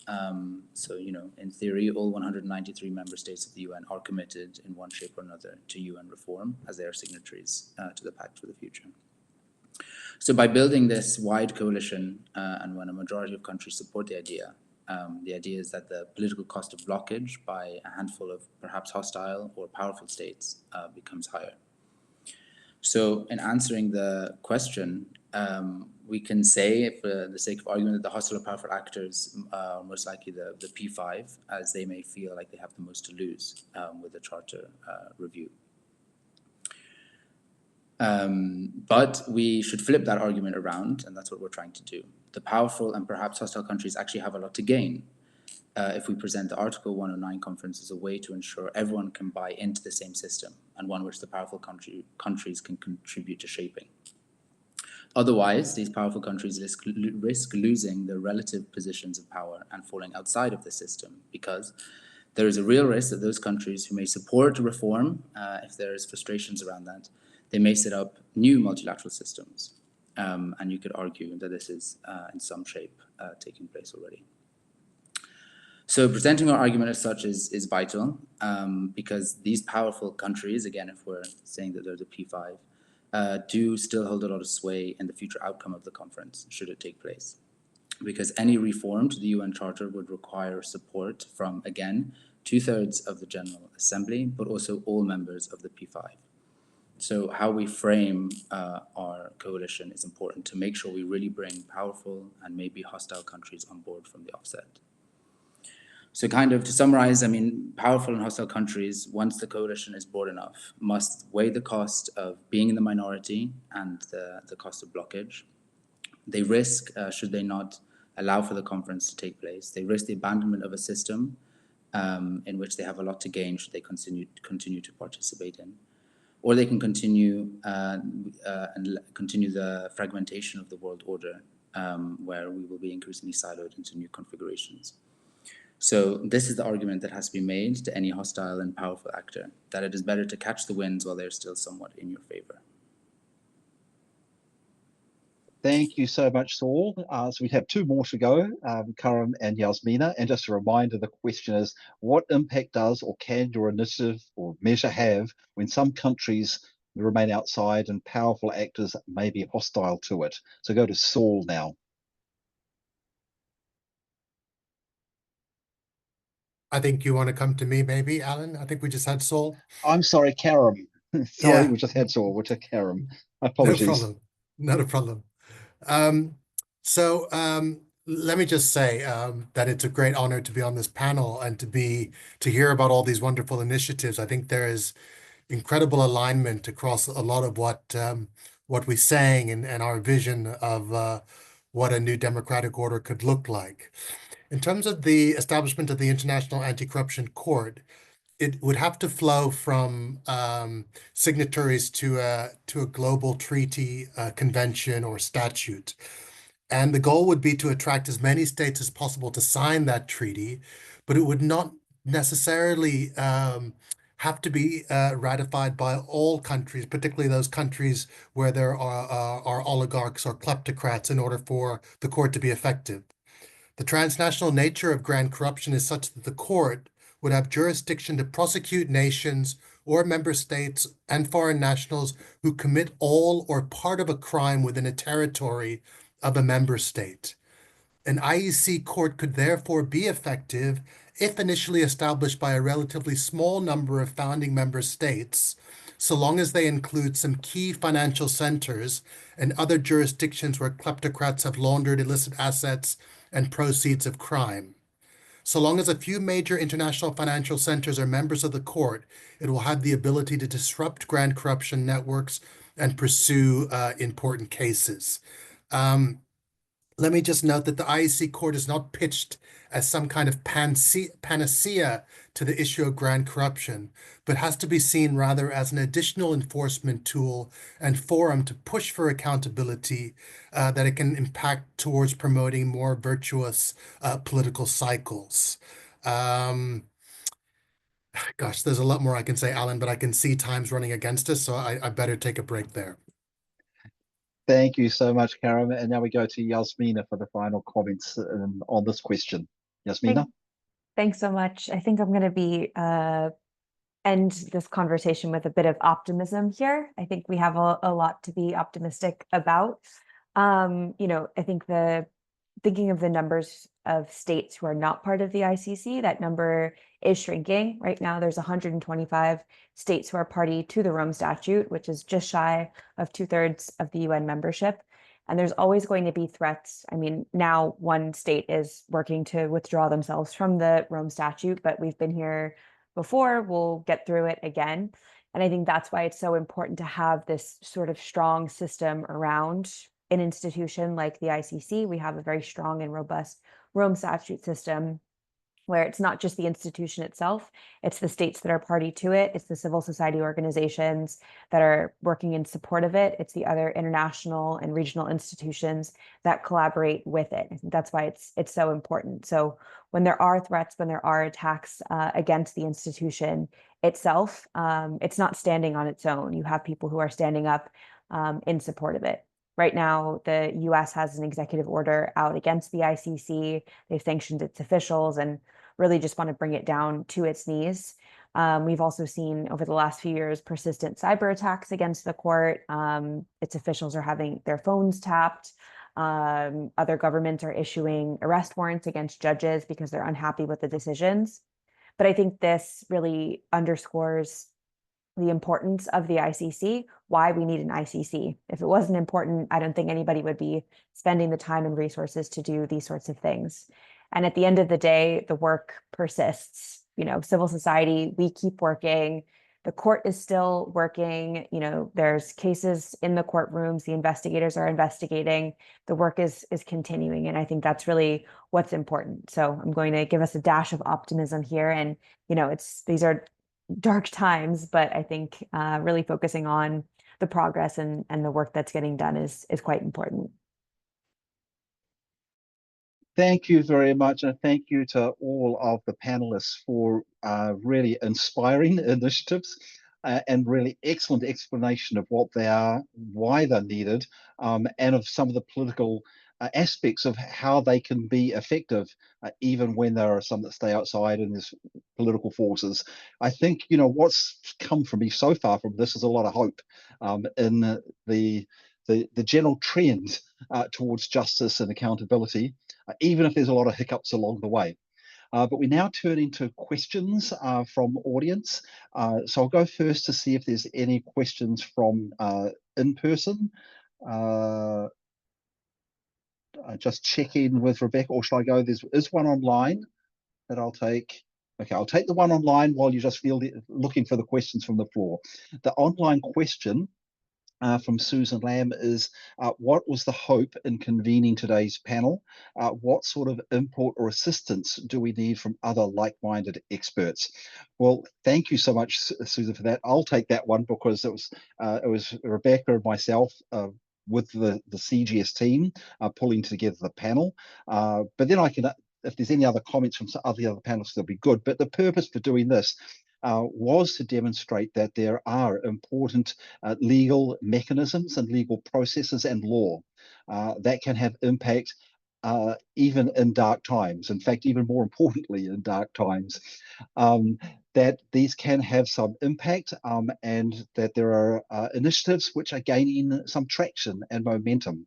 So, you know, in theory, all 193 member states of the UN are committed in one shape or another to UN reform as they are signatories to the Pact for the Future. So by building this wide coalition, and when a majority of countries support the idea is that the political cost of blockage by a handful of perhaps hostile or powerful states becomes higher. So in answering the question, we can say, for the sake of argument, that the hostile or powerful actors are most likely the P5, as they may feel like they have the most to lose with the Charter review. But we should flip that argument around, and that's what we're trying to do. The powerful and perhaps hostile countries actually have a lot to gain if we present the Article 109 conference as a way to ensure everyone can buy into the same system, and one which the powerful countries can contribute to shaping. Otherwise, these powerful countries risk losing their relative positions of power and falling outside of the system, because there is a real risk that those countries who may support reform, if there is frustrations around that, they may set up new multilateral systems. And you could argue that this is in some shape taking place already. So presenting our argument as such is vital, because these powerful countries, again, if we're saying that they're the P5, do still hold a lot of sway in the future outcome of the conference, should it take place. Because any reform to the UN Charter would require support from, again, 2/3 of the General Assembly, but also all members of the P5. So how we frame our coalition is important to make sure we really bring powerful and maybe hostile countries on board from the offset. So kind of to summarize, I mean, powerful and hostile countries, once the coalition is broad enough, must weigh the cost of being in the minority and the cost of blockage. They risk, should they not allow for the conference to take place, they risk the abandonment of a system in which they have a lot to gain should they continue to participate in. Or they can continue and continue the fragmentation of the world order, where we will be increasingly siloed into new configurations. So this is the argument that has to be made to any hostile and powerful actor, that it is better to catch the winds while they're still somewhat in your favor. Thank you so much, Saul. So we have two more to go, Karim and Yasmina. And just a reminder, the question is, what impact does or can your initiative or measure have when some countries remain outside and powerful actors may be hostile to it? So go to Saul now. I think you want to come to me, maybe, Alyn. I think we just had Saul. I'm sorry, Karim. Sorry, Yeah. we just had Saul. We'll take Karim. No Apologies. problem. Not a problem. Let me just say that it's a great honor to be on this panel and to hear about all these wonderful initiatives. I think there is incredible alignment across a lot of what we're saying and our vision of what a new democratic order could look like. In terms of the establishment of the International Anti-Corruption Court, it would have to flow from signatories to a global treaty, convention, or statute. And the goal would be to attract as many states as possible to sign that treaty, but it would not necessarily have to be ratified by all countries, particularly those countries where there are oligarchs or kleptocrats, in order for the court to be effective. The transnational nature of grand corruption is such that the court would have jurisdiction to prosecute nations or member states and foreign nationals who commit all or part of a crime within a territory of a member state. An IEC court could therefore be effective if initially established by a relatively small number of founding member states, so long as they include some key financial centers and other jurisdictions where kleptocrats have laundered illicit assets and proceeds of crime. So long as a few major international financial centers are members of the court, it will have the ability to disrupt grand corruption networks and pursue important cases. Let me just note that the IEC court is not pitched as some kind of panacea to the issue of grand corruption, but has to be seen rather as an additional enforcement tool and forum to push for accountability that it can impact towards promoting more virtuous political cycles. Gosh, there's a lot more I can say, Alyn, but I can see time's running against us, so I better take a break there. Thank you so much, Karim. And now we go to Yasmina for the final comments on this question. Yasmina? Thanks so much. I think I'm going to be end this conversation with a bit of optimism here. I think we have a lot to be optimistic about. You know, I think thinking of the numbers of states who are not part of the ICC, that number is shrinking. Right now, there's 125 states who are party to the Rome Statute, which is just shy of 2/3 of the UN membership. And there's always going to be threats. I mean, now one state is working to withdraw themselves from the Rome Statute, but we've been here before. We'll get through it again. And I think that's why it's so important to have this sort of strong system around an institution like the ICC. We have a very strong and robust Rome Statute system where it's not just the institution itself, it's the states that are party to it, it's the civil society organizations that are working in support of it, it's the other international and regional institutions that collaborate with it. I think that's why it's so important. So when there are threats, when there are attacks against the institution itself, it's not standing on its own. You have people who are standing up in support of it. Right now, the US has an executive order out against the ICC. They've sanctioned its officials and really just want to bring it down to its knees. We've also seen over the last few years persistent cyber attacks against the court. Its officials are having their phones tapped. Other governments are issuing arrest warrants against judges because they're unhappy with the decisions. But I think this really underscores the importance of the ICC, why we need an ICC. If it wasn't important, I don't think anybody would be spending the time and resources to do these sorts of things. And at the end of the day, the work persists. You know, civil society, we keep working. The court is still working. You know, there's cases in the courtrooms. The investigators are investigating. The work is continuing. And I think that's really what's important. So I'm going to give us a dash of optimism here. And, you know, these are dark times, but I think really focusing on the progress and the work that's getting done is quite important. Thank you very much, and thank you to all of the panelists for really inspiring initiatives and really excellent explanation of what they are, why they're needed, and of some of the political aspects of how they can be effective, even when there are some that stay outside and there's political forces. I think, you know, what's come from me so far from this is a lot of hope in the general trend towards justice and accountability, even if there's a lot of hiccups along the way. But we now turn into questions from audience. So I'll go first to see if there's any questions from in person. Just check in with Rebecca, or should I go? There is one online that I'll take. Okay, I'll take the one online while you just looking for the questions from the floor. The online question from Susan Lamb is, what was the hope in convening today's panel? What sort of input or assistance do we need from other like-minded experts? Well, thank you so much, Susan, for that. I'll take that one because it was Rebecca and myself with the CGS team pulling together the panel. But then I can, if there's any other comments from some other panelists, that'll be good. But the purpose for doing this was to demonstrate that there are important legal mechanisms and legal processes and law that can have impact even in dark times. In fact, even more importantly, in dark times, that these can have some impact and that there are initiatives which are gaining some traction and momentum.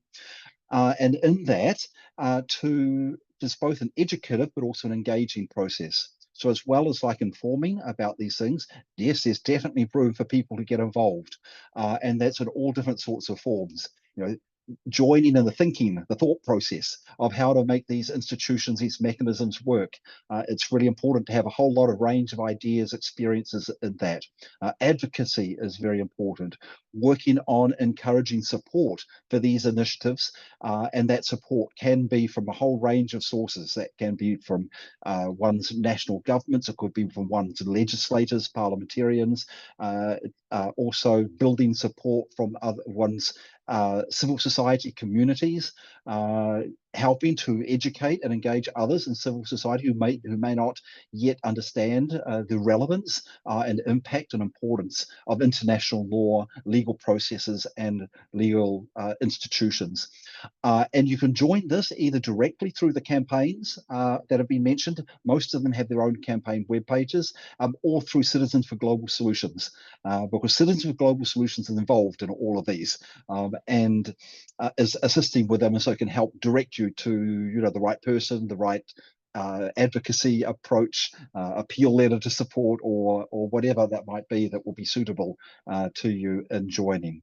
And in that, there's both an educative but also an engaging process. So as well as like informing about these things, yes, there's definitely room for people to get involved. And that's in all different sorts of forms. You know, joining in the thinking, the thought process of how to make these institutions, these mechanisms work. It's really important to have a whole lot of range of ideas, experiences in that. Advocacy is very important. Working on encouraging support for these initiatives, and that support can be from a whole range of sources. That can be from one's national governments, it could be from one's legislators, parliamentarians, also building support from one's civil society communities, helping to educate and engage others in civil society who may not yet understand the relevance and impact and importance of international law, legal processes, and legal institutions. And you can join this either directly through the campaigns that have been mentioned. Most of them have their own campaign web pages, or through Citizens for Global Solutions, because Citizens for Global Solutions is involved in all of these and is assisting with them, and so can help direct you to the right person, the right advocacy approach, appeal letter to support, or whatever that might be that will be suitable to you in joining.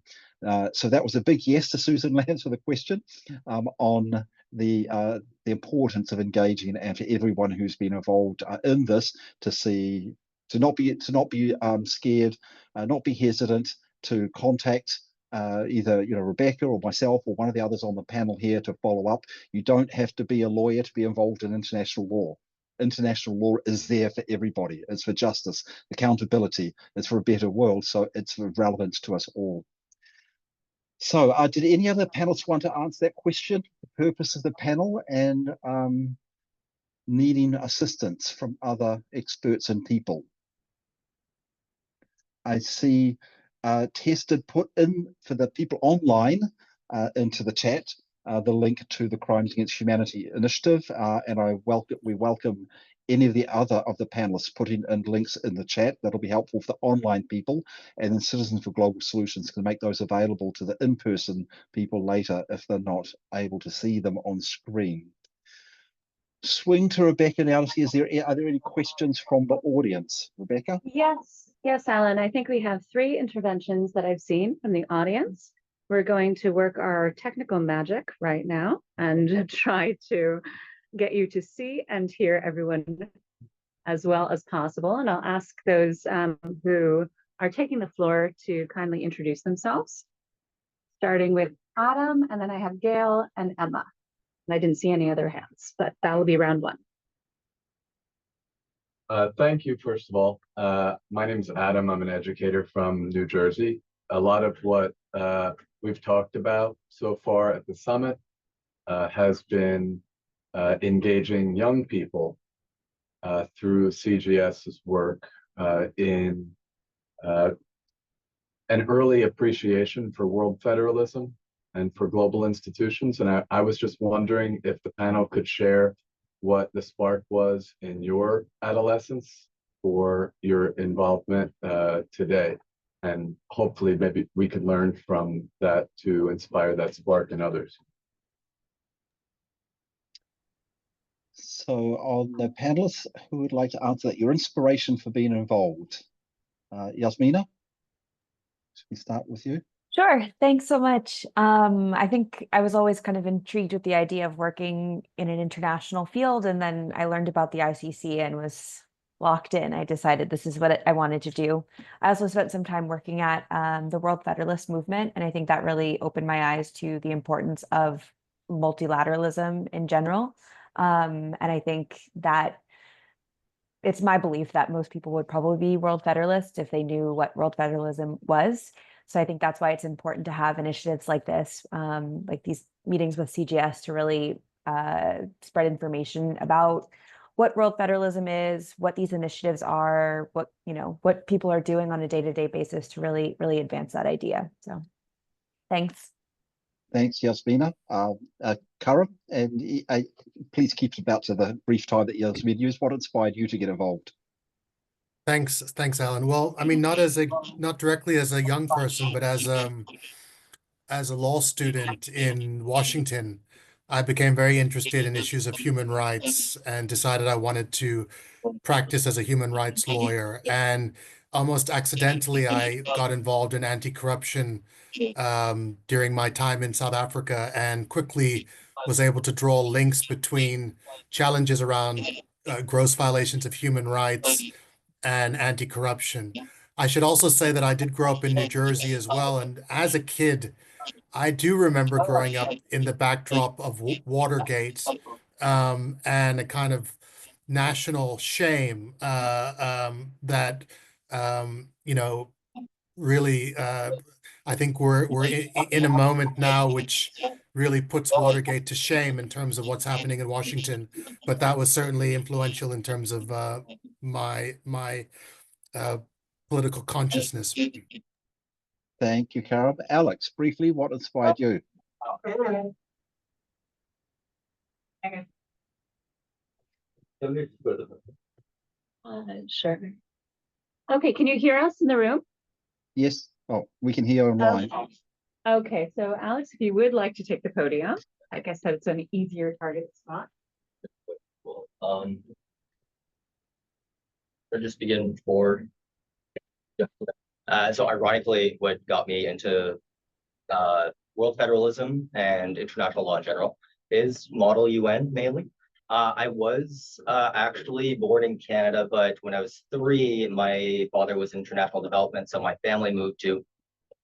So that was a big yes to Susan Lance for the question on the importance of engaging, and for everyone who's been involved in this to not be scared, not be hesitant to contact either Rebecca or myself or one of the others on the panel here to follow up. You don't have to be a lawyer to be involved in international law. International law is there for everybody. It's for justice, accountability, it's for a better world, so it's of relevance to us all. So did any other panelists want to answer that question, the purpose of the panel, and needing assistance from other experts and people? I see Tess did put in for the people online into the chat the link to the Crimes Against Humanity initiative, and we welcome any of the other of the panelists putting in links in the chat. That'll be helpful for the online people, and then Citizens for Global Solutions can make those available to the in-person people later if they're not able to see them on screen. Swing to Rebecca now to see, are there any questions from the audience? Rebecca? Yes, Alyn. I think we have 3 interventions that I've seen from the audience. We're going to work our technical magic right now and try to get you to see and hear everyone as well as possible. And I'll ask those who are taking the floor to kindly introduce themselves, starting with Adam, and then I have Gail and Emma. And I didn't see any other hands, but that will be round 1. Thank you, first of all. My name is Adam. I'm an educator from New Jersey. A lot of what we've talked about so far at the summit has been engaging young people through CGS's work in an early appreciation for world federalism and for global institutions. And I was just wondering if the panel could share what the spark was in your adolescence for your involvement today. And hopefully maybe we could learn from that to inspire that spark in others. So on the panelists, who would like to answer that? Your inspiration for being involved. Yasmina, should we start with you? Sure. Thanks so much. I think I was always kind of intrigued with the idea of working in an international field, and then I learned about the ICC and was locked in. I decided this is what I wanted to do. I also spent some time working at the World Federalist Movement, and I think that really opened my eyes to the importance of multilateralism in general. And I think that it's my belief that most people would probably be World Federalists if they knew what World Federalism was. So I think that's why it's important to have initiatives like this, like these meetings with CGS, to really spread information about what world federalism is, what these initiatives are, what people are doing on a day-to-day basis to really advance that idea. So thanks. Thanks, Yasmina. Karam, and please keep about to the brief time that Yasmina used. What inspired you to get involved? Thanks, Alyn. Well, I mean, not directly as a young person, but as a law student in Washington, I became very interested in issues of human rights and decided I wanted to practice as a human rights lawyer. And almost accidentally, I got involved in anti-corruption during my time in South Africa, and quickly was able to draw links between challenges around gross violations of human rights and anti-corruption. I should also say that I did grow up in New Jersey as well. And as a kid, I do remember growing up in the backdrop of Watergate, and a kind of national shame that really I think we're in a moment now which really puts Watergate to shame in terms of what's happening in Washington. But that was certainly influential in terms of my political consciousness. Thank you, Karam. Alex, briefly, what inspired you? Sure. Okay, can you hear us in the room? Yes. Oh, we can hear online. Okay, so Alex, if you would like to take the podium, I guess that's an easier target spot. I'll just begin for. So ironically, what got me into world federalism and international law in general is Model UN mainly. I was actually born in Canada, but when I was 3, my father was in international development, so my family moved to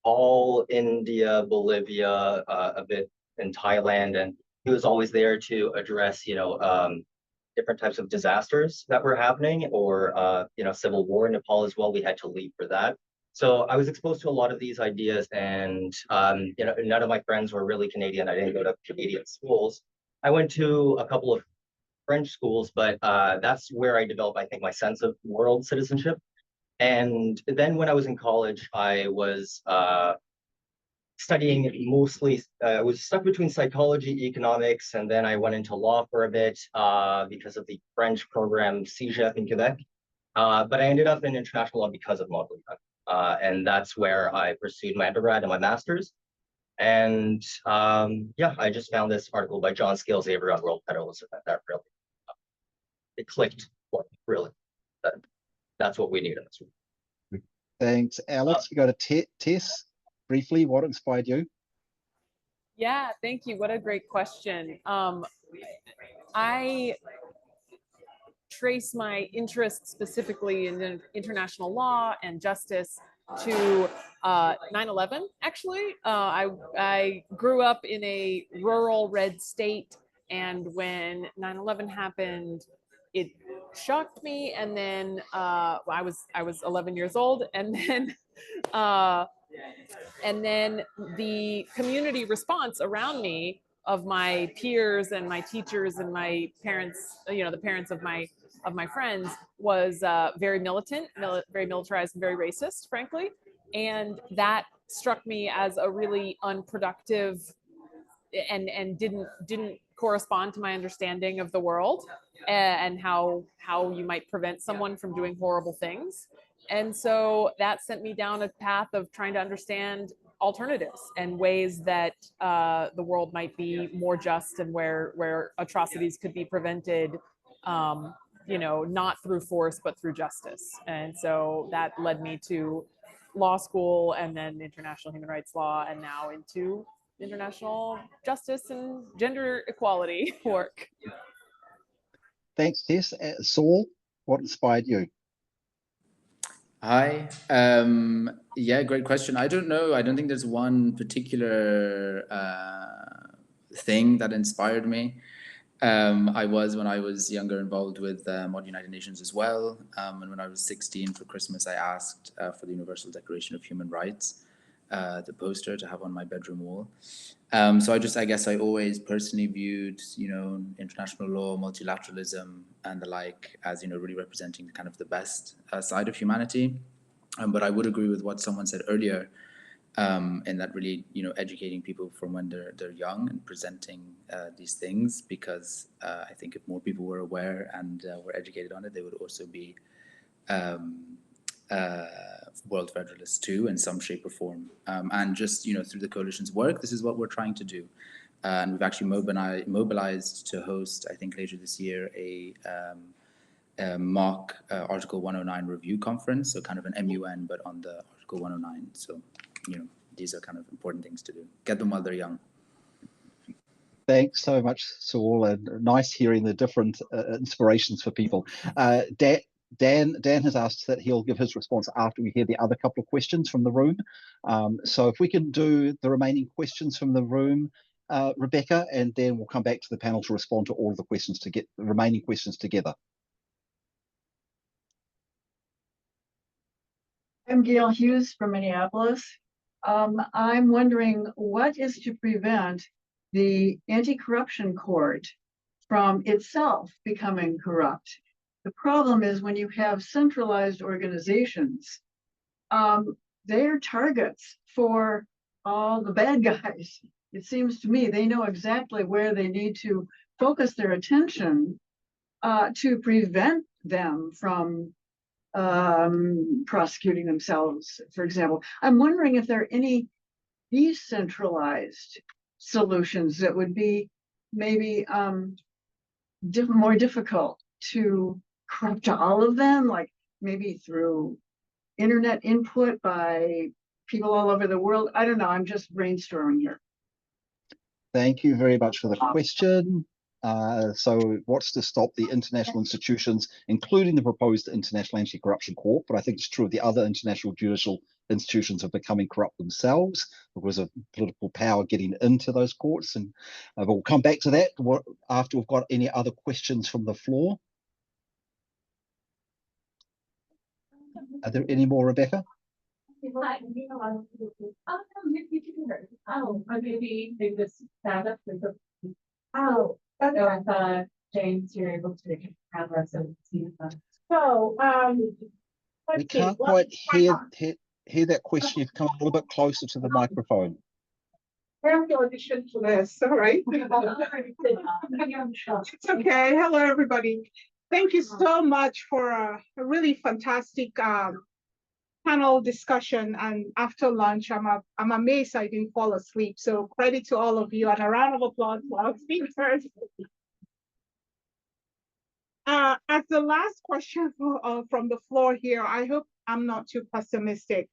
all India, Bolivia, a bit in Thailand, and he was always there to address, different types of disasters that were happening, or civil war in Nepal as well. We had to leave for that. So I was exposed to a lot of these ideas, and none of my friends were really Canadian. I didn't go to Canadian schools. I went to a couple of French schools, but that's where I developed, I think, my sense of world citizenship. And then when I was in college, I was studying mostly, I was stuck between psychology, economics, and then I went into law for a bit because of the French program CGS in Quebec. But I ended up in international law because of Model UN. And that's where I pursued my undergrad and my master's. And I just found this article by John Scales-Avery on world federalism that really, it clicked for me, really. That's what we need in this room. Thanks, Alex. We go to Tess. Briefly, what inspired you? Yeah, thank you. What a great question. I trace my interest specifically in international law and justice to 9/11. Actually, I grew up in a rural red state, and when 9/11 happened, it shocked me. And then I was 11 years old, and then the community response around me of my peers and my teachers and my parents, the parents of my friends, was very militant, very militarized, and very racist, frankly. And that struck me as a really unproductive and didn't correspond to my understanding of the world and how you might prevent someone from doing horrible things. And so that sent me down a path of trying to understand alternatives and ways that the world might be more just, and where atrocities could be prevented, not through force, but through justice. And so that led me to law school, and then international human rights law, and now into international justice and gender equality work. Thanks, Tess. Saul, what inspired you? Hi. Yeah, great question. I don't know. I don't think there's one particular thing that inspired me. I was, when I was younger, involved with Mod United Nations as well. And when I was 16 for Christmas, I asked for the Universal Declaration of Human Rights. the poster to have on my bedroom wall. So I guess I always personally viewed, international law, multilateralism, and the like as, really representing kind of the best side of humanity. But I would agree with what someone said earlier, in that really, educating people from when they're young and presenting these things, because I think if more people were aware and were educated on it, they would also be world federalists too, in some shape or form. And just, through the coalition's work, this is what we're trying to do. And we've actually mobilized to host, I think later this year, a mock Article 109 review conference, so kind of an MUN, but on the Article 109. So, these are kind of important things to do. Get them while they're young. Thanks so much, Saul, and nice hearing the different inspirations for people. Dan has asked that he'll give his response after we hear the other couple of questions from the room. So if we can do the remaining questions from the room, Rebecca, and then we'll come back to the panel to respond to all of the questions to get the remaining questions together. I'm Gail Hughes from Minneapolis. I'm wondering what is to prevent the anti-corruption court from itself becoming corrupt. The problem is when you have centralized organizations, they're targets for all the bad guys. It seems to me they know exactly where they need to focus their attention to prevent them from prosecuting themselves, for example. I'm wondering if there are any decentralized solutions that would be maybe more difficult to corrupt all of them, like maybe through internet input by people all over the world. I don't know, I'm just brainstorming here. Thank you very much for the question. So what's to stop the international institutions, including the proposed International Anti-Corruption Court, but I think it's true of the other international judicial institutions, of becoming corrupt themselves because of political power getting into those courts. And we'll come back to that after we've got any other questions from the floor. Are there any more, Rebecca? Maybe they just stand up and James, you're able to have us. So, we can't quite hear that question. You've come a little bit closer to the microphone. I'm the audition for this, all right? It's okay. Hello, everybody. Thank you so much for a really fantastic panel discussion. And after lunch, I'm amazed I didn't fall asleep. So credit to all of you and a round of applause for our speakers. As the last question from the floor here, I hope I'm not too pessimistic.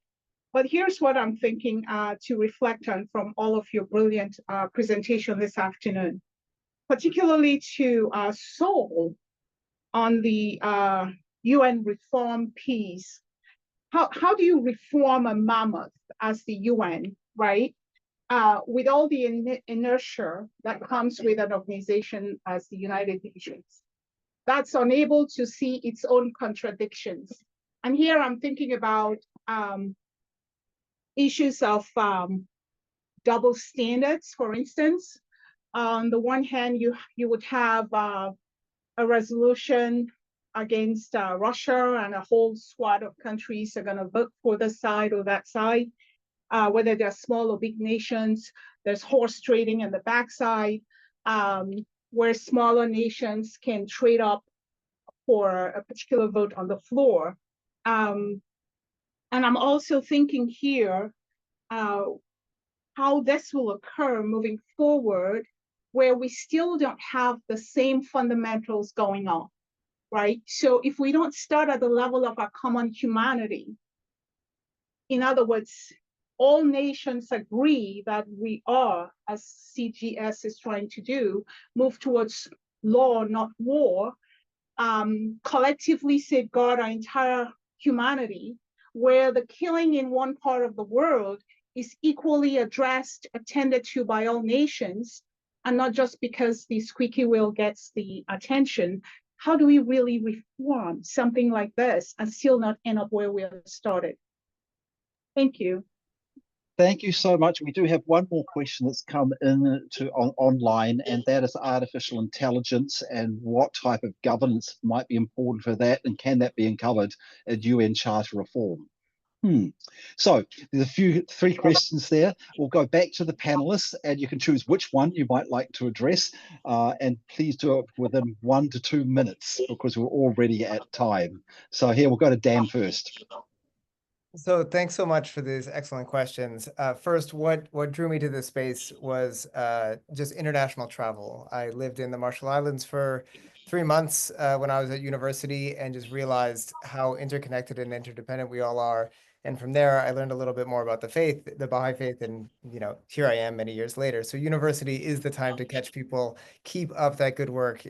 But here's what I'm thinking to reflect on from all of your brilliant presentation this afternoon, particularly to Saul on the UN reform piece. How do you reform a mammoth as the UN, right? With all the inertia that comes with an organization as the United Nations, that's unable to see its own contradictions. And here I'm thinking about issues of double standards, for instance. On the one hand, you would have a resolution against Russia, and a whole squad of countries are going to vote for this side or that side, whether they're small or big nations. There's horse trading in the backside, where smaller nations can trade up for a particular vote on the floor. And I'm also thinking here how this will occur moving forward, where we still don't have the same fundamentals going on, right? So if we don't start at the level of our common humanity, in other words, all nations agree that we are, as CGS is trying to do, move towards law, not war, collectively safeguard our entire humanity, where the killing in one part of the world is equally addressed, attended to by all nations, and not just because the squeaky wheel gets the attention. How do we really reform something like this and still not end up where we have started? Thank you. Thank you so much. We do have one more question that's come in online, and that is artificial intelligence and what type of governance might be important for that, and can that be uncovered at UN Charter reform? So there's three questions there. We'll go back to the panelists, and you can choose which one you might like to address, and please do it within 1 to 2 minutes because we're already at time. So here we'll go to Dan first. So thanks so much for these excellent questions. First, what drew me to this space was just international travel. I lived in the Marshall Islands for 3 months when I was at university, and just realized how interconnected and interdependent we all are. And from there, I learned a little bit more about the faith, the Baha'i faith, and here I am many years later. So university is the time to catch people, keep up that good work.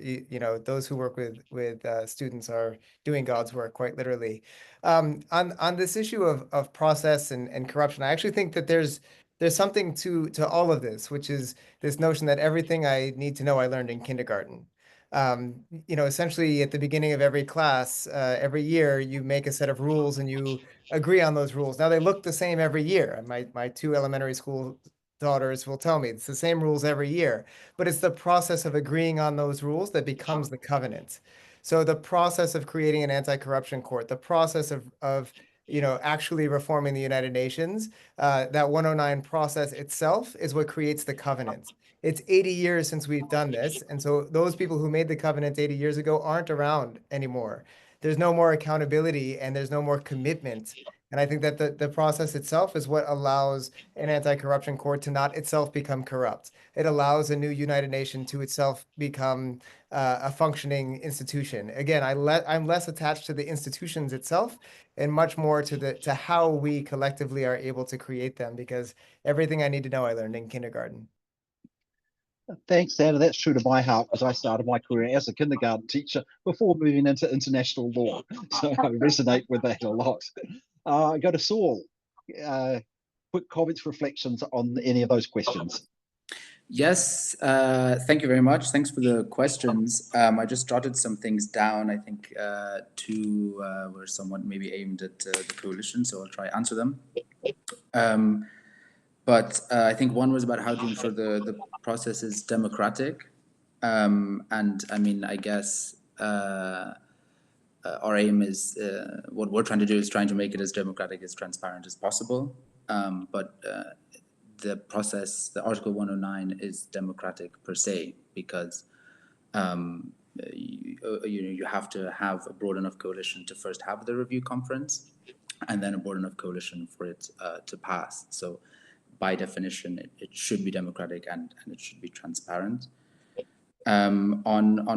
Those who work with students are doing God's work, quite literally. On this issue of process and corruption, I actually think that there's something to all of this, which is this notion that everything I need to know I learned in kindergarten. Essentially at the beginning of every class, every year, you make a set of rules and you agree on those rules. Now they look the same every year. My 2 elementary school daughters will tell me it's the same rules every year, but it's the process of agreeing on those rules that becomes the covenant. So the process of creating an anti-corruption court, the process of actually reforming the United Nations, that 109 process itself is what creates the covenant. It's 80 years since we've done this. And so those people who made the covenant 80 years ago aren't around anymore. There's no more accountability and there's no more commitment. And I think that the process itself is what allows an anti-corruption court to not itself become corrupt. It allows a new United Nation to itself become a functioning institution. Again, I'm less attached to the institutions itself and much more to how we collectively are able to create them, because everything I need to know I learned in kindergarten. Thanks, Anna. That's true to my heart, because I started my career as a kindergarten teacher before moving into international law. So I resonate with that a lot. I go to Saul. Quick comments, reflections on any of those questions. Yes, thank you very much. Thanks for the questions. I just jotted some things down. I think two were somewhat maybe aimed at the coalition, so I'll try to answer them. But I think one was about how to ensure the process is democratic. And I mean, I guess our aim is, what we're trying to do is trying to make it as democratic, as transparent as possible. But the process, the Article 109 is democratic per se, because you have to have a broad enough coalition to first have the review conference, and then a broad enough coalition for it to pass. So by definition, it should be democratic and it should be transparent. On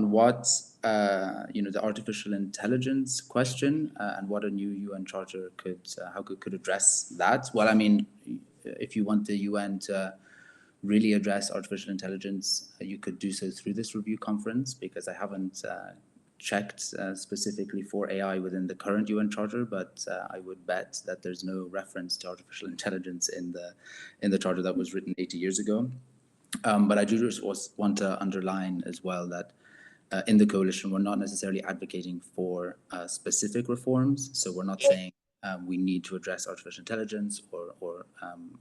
what the artificial intelligence question and what a new UN charter could address that. Well, I mean, if you want the UN to really address artificial intelligence, you could do so through this review conference, because I haven't checked specifically for AI within the current UN charter, but I would bet that there's no reference to artificial intelligence in the charter that was written 80 years ago. But I do just want to underline as well that in the coalition, we're not necessarily advocating for specific reforms. So we're not saying we need to address artificial intelligence or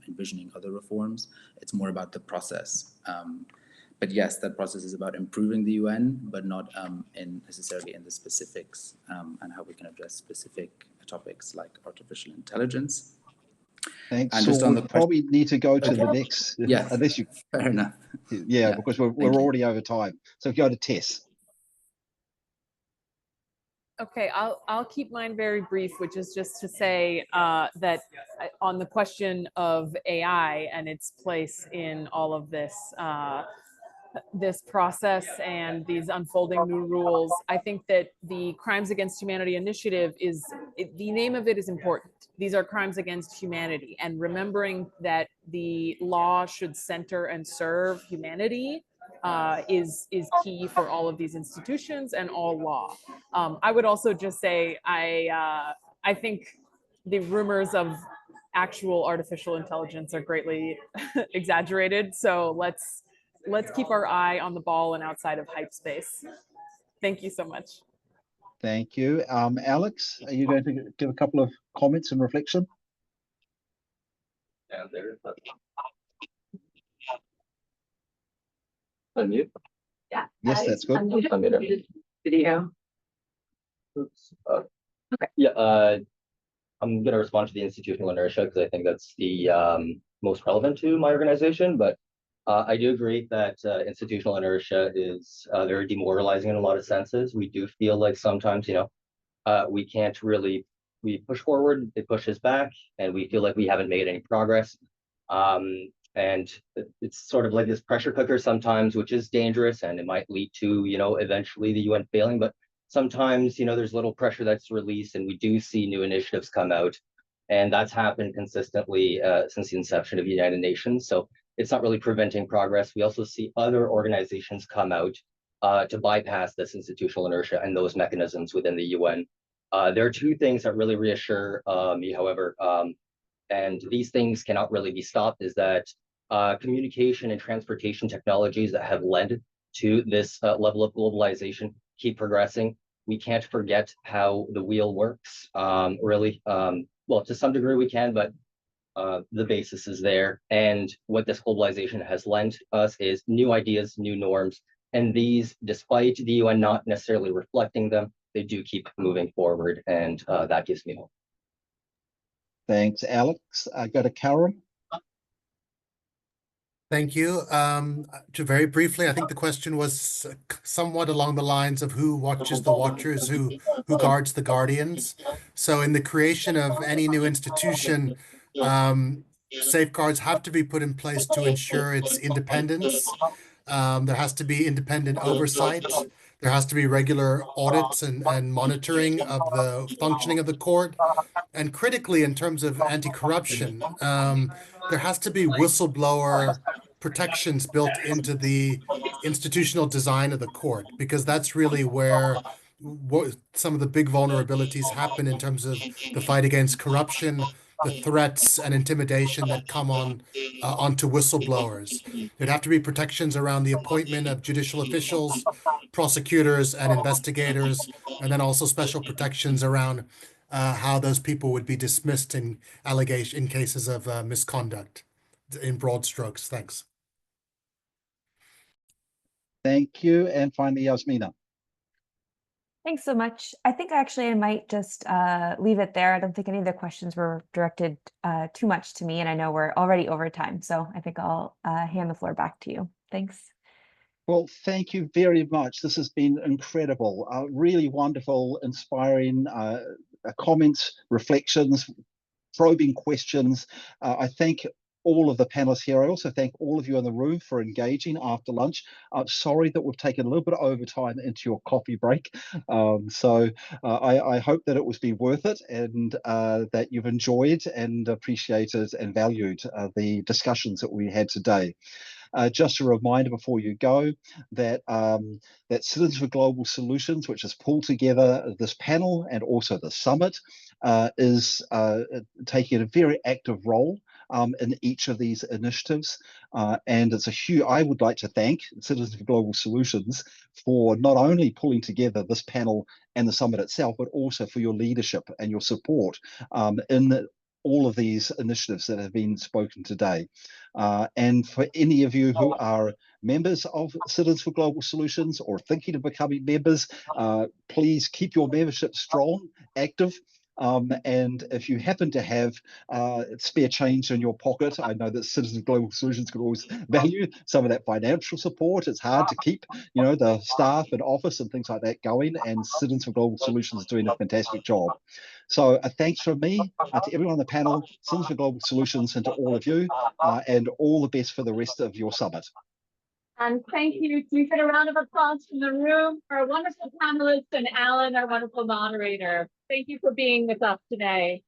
envisioning other reforms. It's more about the process. But yes, that process is about improving the UN, but not necessarily in the specifics and how we can address specific topics like artificial intelligence. Thanks. So we probably need to go to the next. Yes, unless you. Fair enough. Yeah, because we're already over time. So go to Tess. Okay, I'll keep mine very brief, which is just to say that on the question of AI and its place in all of this this process and these unfolding new rules, I think that the Crimes Against Humanity initiative the name of it is important. These are crimes against humanity, and remembering that the law should center and serve humanity is key for all of these institutions and all law. I would also just say I think the rumors of actual artificial intelligence are greatly exaggerated. So let's keep our eye on the ball and outside of hype space. Thank you so much. Thank you. Alex, are you going to give a couple of comments and reflection? And there's unmute. Yeah. Yes, that's good. Unmute. Video. Oops. Okay. Yeah. I'm going to respond to the institutional inertia because I think that's the most relevant to my organization. But I do agree that institutional inertia is very demoralizing in a lot of senses. We do feel like sometimes, we can't really, we push forward, it pushes back, and we feel like we haven't made any progress. And it's sort of like this pressure cooker sometimes, which is dangerous, and it might lead to, eventually the UN failing. But sometimes, there's little pressure that's released, and we do see new initiatives come out. And that's happened consistently since the inception of the United Nations. So it's not really preventing progress. We also see other organizations come out to bypass this institutional inertia and those mechanisms within the UN. There are two things that really reassure me, however, and these things cannot really be stopped, is that communication and transportation technologies that have led to this level of globalization keep progressing. We can't forget how the wheel works, really. Well, to some degree we can, but the basis is there. And what this globalization has lent us is new ideas, new norms. And these, despite the UN not necessarily reflecting them, they do keep moving forward. And that gives me hope. Thanks, Alex. I go to Karen. Thank you. To very briefly, I think the question was somewhat along the lines of who watches the watchers, who guards the guardians. So in the creation of any new institution, safeguards have to be put in place to ensure its independence. There has to be independent oversight. There has to be regular audits and monitoring of the functioning of the court. And critically, in terms of anti-corruption, there has to be whistleblower protections built into the institutional design of the court, because that's really where some of the big vulnerabilities happen in terms of the fight against corruption, the threats and intimidation that come onto whistleblowers. There'd have to be protections around the appointment of judicial officials, prosecutors, and investigators, and then also special protections around how those people would be dismissed in cases of misconduct, in broad strokes. Thanks. Thank you. And finally, Yasmina. Thanks so much. I think actually I might just leave it there. I don't think any of the questions were directed too much to me, and I know we're already over time. So I think I'll hand the floor back to you. Thanks. Well, thank you very much. This has been incredible, really wonderful, inspiring comments, reflections, probing questions. I thank all of the panelists here. I also thank all of you in the room for engaging after lunch. I'm sorry that we've taken a little bit of overtime into your coffee break. I hope that it was been worth it, and that you've enjoyed and appreciated and valued the discussions that we had today. Just a reminder before you go that that Citizens for Global Solutions, which has pulled together this panel and also the summit, is taking a very active role in each of these initiatives. And it's a huge, I would like to thank Citizens for Global Solutions for not only pulling together this panel and the summit itself, but also for your leadership and your support in all of these initiatives that have been spoken today. And for any of you who are members of Citizens for Global Solutions or thinking of becoming members, please keep your membership strong, active. And if you happen to have spare change in your pocket, I know that Citizens of Global Solutions could always value some of that financial support. It's hard to keep, the staff and office and things like that going, and Citizens for Global Solutions is doing a fantastic job. So a thanks from me to everyone on the panel, Citizens for Global Solutions, and to all of you, and all the best for the rest of your summit. And thank you. Can we get a round of applause from the room for our wonderful panelists and Alyn, our wonderful moderator. Thank you for being with us today.